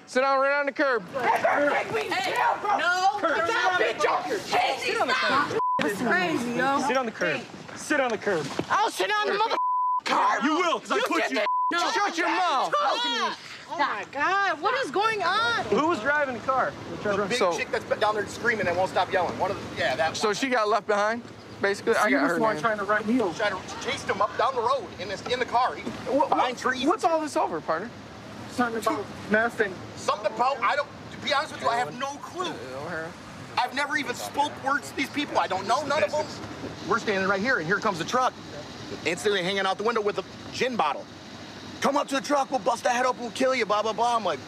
Sit down right on the curb. Hey, no, stop it, Joker. Sit on the curb. It's crazy, yo. Sit on the curb. Sit on the curb. I'll sit on the mother car. You will, because I put you. No. Shut your mouth. Oh my God, what is going on? Who was driving the car? The big chick that's down there screaming and won't stop yelling. One of the, yeah, that. So she got left behind, basically. I got her. Trying to run heels. Trying to chase him up down the road in the car. Behind trees. What's all this over, partner? Something about nothing. Something about, I don't, to be honest with you, I have no clue. I've never even spoke words to these people. I don't know none of them. We're standing right here, and here comes the truck. Instantly hanging out the window with a gin bottle. Come up to the truck, we'll bust that head open, we'll kill you, blah, blah, blah. I'm like,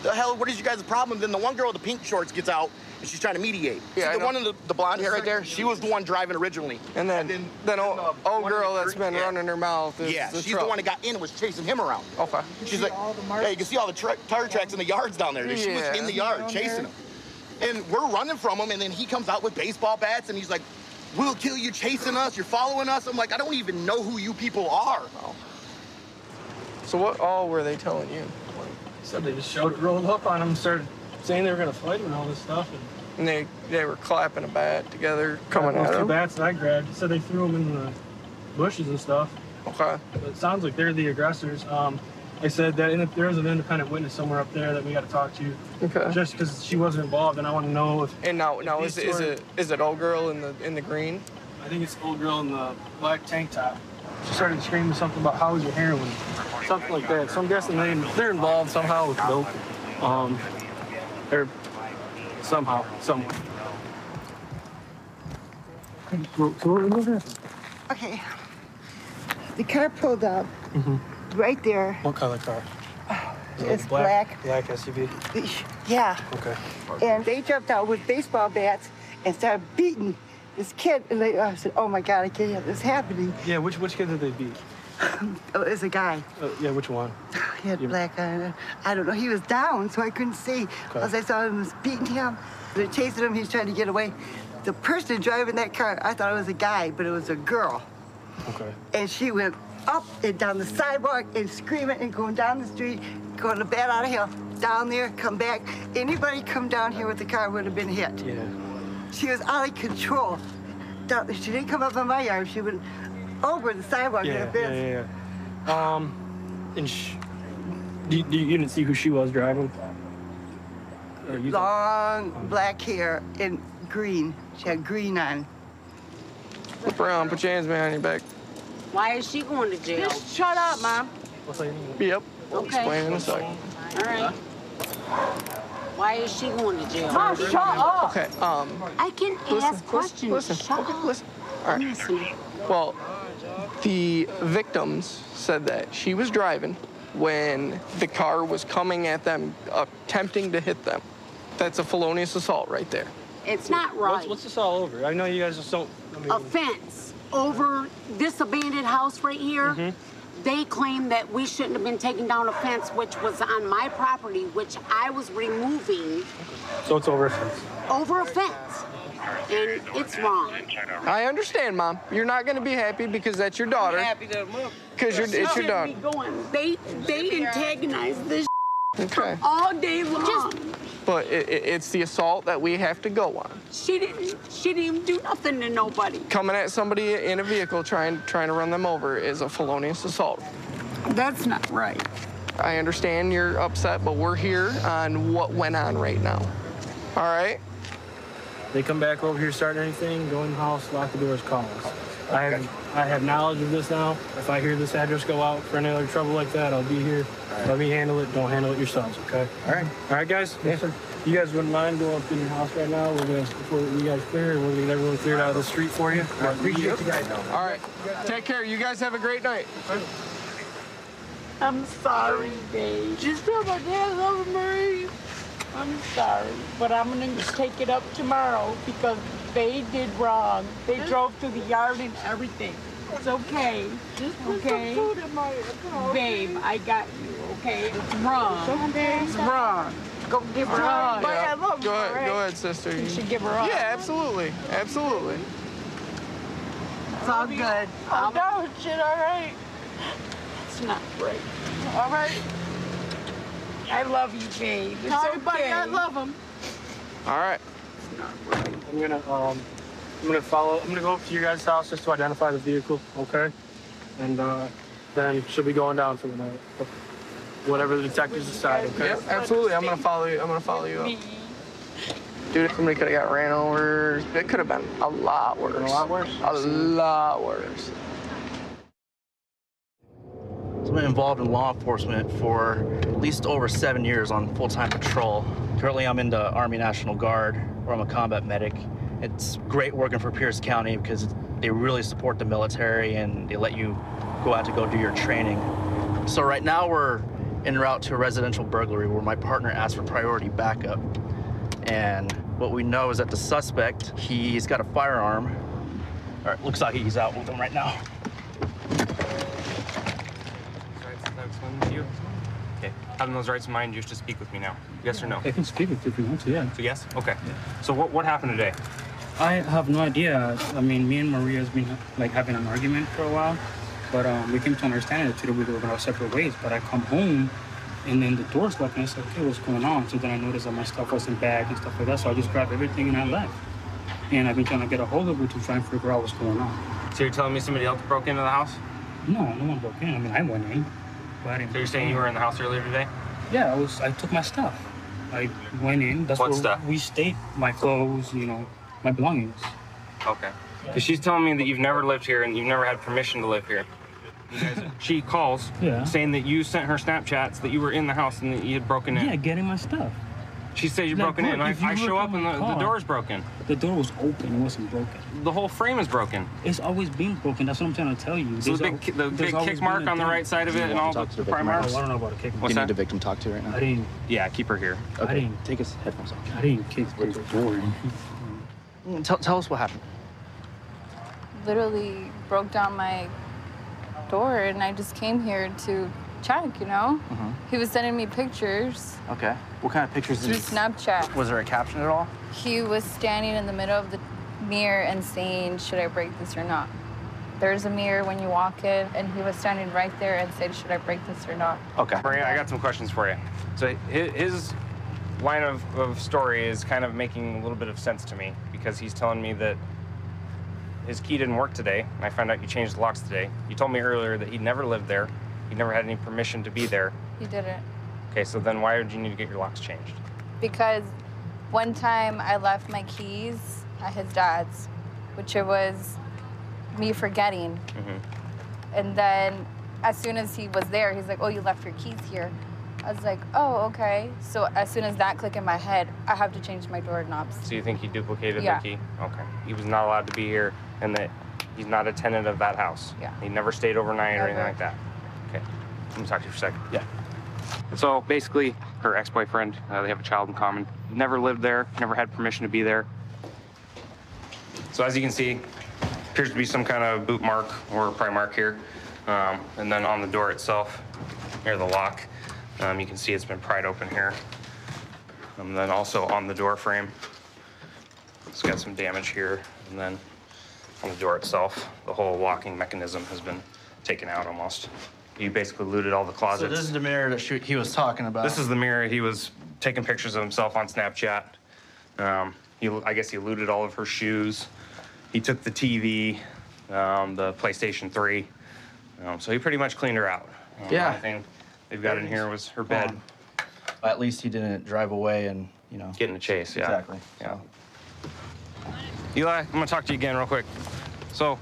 the hell, what is you guys' problem? Then the one girl with the pink shorts gets out, and she's trying to mediate. Yeah, see, the one in the blonde hair right there, she was the one driving originally. And then old girl that's been running her mouth is yeah, the she's truck. the one that got in and was chasing him around. Okay. She's like, hey, you can see all the tire tracks in the yards down there. She was in the yard chasing him. And we're running from him, and then he comes out with baseball bats, and he's like, we'll kill you chasing us, you're following us. I'm like, I don't even know who you people are. Oh. So what all were they telling you? Said they just rolled up on him, started saying they were going to fight him and all this stuff. And they were clapping a bat together, coming at him. him? The bats that I grabbed, said they threw them in the bushes and stuff. Okay. But it sounds like they're the aggressors. They said that there is an independent witness somewhere up there that we got to talk to. Okay. Just because she wasn't involved, and I want to know if. And now is it old girl in the green? I think it's the old girl in the black tank top. She started screaming something about how's your heroin, something like that. So I'm guessing they're involved somehow with dope. Or somehow, somewhere. Okay. The car pulled up right there. What color car? It's black. Black SUV? Yeah. Okay. And they jumped out with baseball bats and started beating this kid. And I said, oh my God, I can't have this happening. Yeah, which kid did they beat? Oh, it was a guy. Yeah, which one? He had black on. I don't know. He was down, so I couldn't see. Okay. As I saw him was beating him. They're chasing him. He's trying to get away. The person driving that car, I thought it was a guy, but it was a girl. Okay. And she went up and down the sidewalk and screaming and going down the street, going to bat out of hell. Down there, come back. Anybody come down here with the car would have been hit. Yeah. She was out of control. She didn't come up on my yard. She went over the sidewalk. Yeah. And you didn't see who she was driving? Long black hair and green. She had green on. Flip around, put your hands behind your back. Why is she going to jail? Just shut up, Mom. Yep. Okay. Explain in a second. All right. Why is she going to jail? Mom, shut up. Okay. I can ask questions. Listen. Shut up. Listen. All right. I'm listening. Well, the victims said that she was driving when the car was coming at them, attempting to hit them. That's a felonious assault right there. It's not right. What's this all over? I know you guys just don't. A fence over this abandoned house right here. They claim that we shouldn't have been taking down a fence which was on my property, which I was removing. So it's over a fence? Over a fence. And it's wrong. I understand, Mom. You're not going to be happy because that's your daughter. I'm happy to move. Because it's your daughter. They antagonized this Okay. All day long. But it's the assault that we have to go on. She didn't even do nothing to nobody. Coming at somebody in a vehicle trying to run them over is a felonious assault. That's not right. I understand you're upset, but we're here on what went on right now. All right? They come back over here, start anything, go in the house, lock the doors, call us. I have knowledge of this now. If I hear this address go out for any other trouble like that, I'll be here. Let me handle it. Don't handle it yourselves, okay? All right. All right, guys? Yes, sir. You guys wouldn't mind going up in your house right now? We're going to, before you guys clear, and we're going to get everyone cleared out of the street for you. I appreciate you guys. All right. Take care. You guys have a great night. I'm sorry, babe. Just tell my dad love Marie. I'm sorry, but I'm gonna take it up tomorrow because they did wrong. They drove through the yard and everything. It's okay. Okay? Babe, I got you, okay? It's wrong. It's wrong. Go give her a hug. Yeah. Go ahead, sister. You should give her a hug. Yeah, absolutely. Absolutely. It's all good. Oh, no, shit, all right. It's not right. All right. I love you, babe. It's Tell okay. everybody I love them. All right. I'm gonna go up to your guys' house just to identify the vehicle, okay? And then she'll be going down for the night. Whatever the detectives decide, okay? Yep, absolutely. I'm gonna follow you. up. Dude, if somebody could have got ran over, it could have been a lot worse. A lot worse? A lot worse. I've been involved in law enforcement for at least over 7 years on full-time patrol. Currently, I'm in the Army National Guard, where I'm a combat medic. It's great working for Pierce County because they really support the military and they let you go out to go do your training. So right now we're en route to a residential burglary where my partner asked for priority backup. And what we know is that the suspect, he's got a firearm. All right, looks like he's out with him right now. You? Okay. Having those rights in mind, you should speak with me now. Yes or no? I can speak with you if you want to, yeah. So yes? Okay. So what happened today? I have no idea. I mean, me and Maria has been like having an argument for a while, but we came to an understanding that we were going our separate ways. But I come home, and then the door's locked, and I said, okay, what's going on? So then I noticed that my stuff was in bag and stuff like that, so I just grabbed everything and I left. And I've been trying to get a hold of her to try and figure out what's going on. So you're telling me somebody else broke into the house? No, no one broke in. I mean, I went in. But I didn't. So you're saying you were in the house earlier today? Yeah, I took my stuff. I went in. That's what where stuff? We stayed. My clothes, you know, my belongings. Okay. Because she's telling me that you've never lived here and you've never had permission to live here. She calls saying that you sent her Snapchats that you were in the house and that you had broken in. Yeah, getting my stuff. She says you're broken in. I show up and the door's broken. The door was open. It wasn't broken. The whole frame is broken. It's always been broken. That's what I'm trying to tell you. So the big kick mark on the right side of it and all the pry marks? I don't know about a kick mark. What's that? the victim talk to right now? I didn't. Yeah, keep her here. Okay. I didn't take his headphones off. I didn't kick the door. Tell us what happened. Literally broke down my door and I just came here to check, you know? He was sending me pictures Okay. What kind of pictures through did Snapchat. Was there a caption at all? He was standing in the middle of the mirror and saying, should I break this or not? There's a mirror when you walk in, and he was standing right there and said, should I break this or not? Okay. Maria, I got some questions for you. So his line of story is kind of making a little bit of sense to me because he's telling me that his key didn't work today, and I found out you changed the locks today. You told me earlier that he never lived there. He never had any permission to be there. He didn't. Okay, so then why would you need to get your locks changed? Because one time I left my keys at his dad's, which it was me forgetting. And then as soon as he was there, he's like, oh, you left your keys here. I was like, oh, okay. So as soon as that clicked in my head, I have to change my doorknobs. So you think he duplicated Yeah. the key? Okay. He was not allowed to be here and that he's not a tenant of that house. Yeah. He never stayed overnight or anything Never. like that. Okay. Let me talk to you for a second. Yeah. So basically, her ex-boyfriend, they have a child in common. Never lived there, never had permission to be there. So as you can see, appears to be some kind of boot mark or pry mark here. And then on the door itself, near the lock, you can see it's been pried open here. And then also on the door frame, it's got some damage here. And then on the door itself, the whole locking mechanism has been taken out almost. He basically looted all the closets. So this is the mirror that he was talking about. This is the mirror. He was taking pictures of himself on Snapchat. I guess he looted all of her shoes. He took the TV, the PlayStation 3. So he pretty much cleaned her out. Yeah. The only thing they've got in here was her bed. At least he didn't drive away and, get in a chase, yeah. Exactly. Yeah. Eli, I'm gonna talk to you again real quick. So,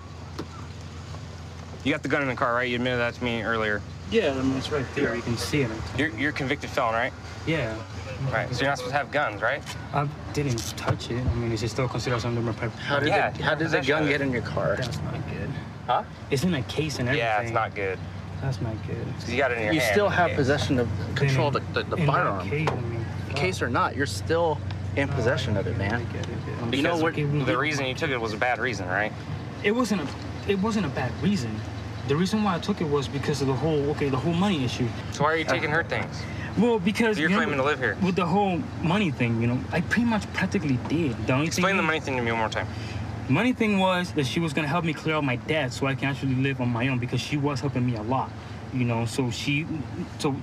you got the gun in the car, right? You admitted that to me earlier. Yeah, I mean, it's right there. You can see it. You're a convicted felon, right? Yeah. Right, so you're not supposed to have guns, right? I didn't touch it. I mean, is it still considered under my private? How did the gun get in your car? That's not good. Huh? It's in a case and everything. Yeah, it's not good. That's not good. Because you got it in your hand. You still have possession of control of the in firearm. Case, I mean, Case or not, you're still in possession of it, man. Because you know what? The reason you took it was a bad reason, right? It wasn't a bad reason. The reason why I took it was because of the whole money issue. So why are you taking her things? Well, because you're claiming to live here. With the whole money thing, I pretty much practically did. Explain the money thing to me one more time. Money thing was that she was gonna help me clear out my debt so I can actually live on my own because she was helping me a lot. So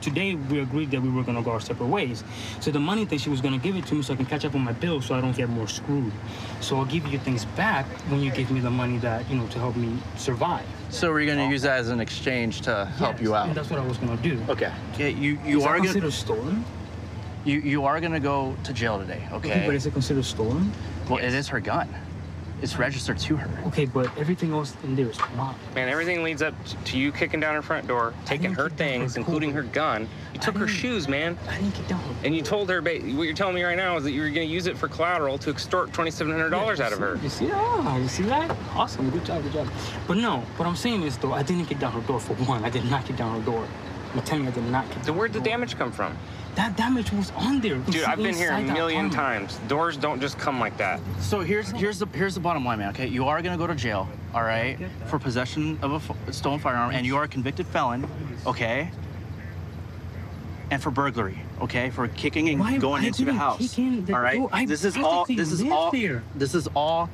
today we agreed that we were gonna go our separate ways. So the money thing, she was gonna give it to me so I can catch up on my bills so I don't get more screwed. So I'll give you things back when you give me the money that, to help me survive. So we're gonna use that as an exchange to help you out? And that's what I was gonna do. Okay. Yeah, you Is are that gonna considered stolen? You are gonna go to jail today, okay? But is it considered stolen? Well, it is her gun. It's registered to her. Okay, but everything else in there is not. Man, everything leads up to you kicking down her front door, taking her things, including her gun. You took her shoes, man. I didn't get down. And you told her, what you're telling me right now is that you were going to use it for collateral to extort $2,700 out of her. You see that? You see that? Awesome. Good job. But no, what I'm saying is, though, I didn't get down her door for one. I did not get down her door. I'm telling you, I did not get down. So where'd the damage come from? That damage was on there. Dude, I've been here a million times. Doors don't just come like that. So here's the bottom line, man. Okay, you are gonna go to jail, all right, for possession of a stolen firearm, and you are a convicted felon, okay, and for burglary, okay, for kicking and going into the house. All right, this is all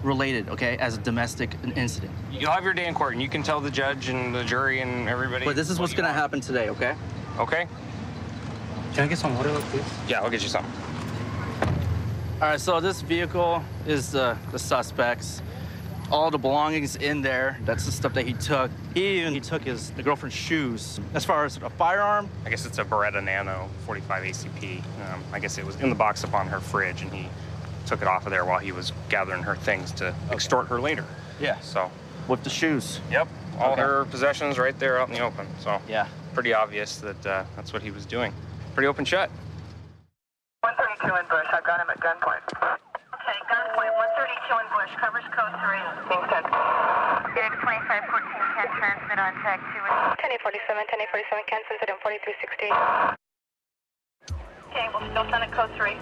related, okay, as a domestic incident. You'll have your day in court, and you can tell the judge and the jury and everybody. But this is what's gonna happen today, okay? Okay. Can I get some water, please? Yeah, I'll get you some. All right, so this vehicle is the suspect's. All the belongings in there, that's the stuff that he took. He took the girlfriend's shoes. As far as a firearm, I guess it's a Beretta Nano 45 ACP. I guess it was in the box up on her fridge, and he took it off of there while he was gathering her things to extort her later. Yeah. So. With the shoes. Yep. All her possessions right there out in the open. So. Yeah. Pretty obvious that that's what he was doing. Pretty open shut. 132 in Bush. I've got him at gunpoint. Okay, gunpoint 132 in Bush. Covers code 3. Being sent. Phoenix 2514 can transmit on tag 2. 1047, 1047 can send it in 4360. Okay, we'll still send it code 3.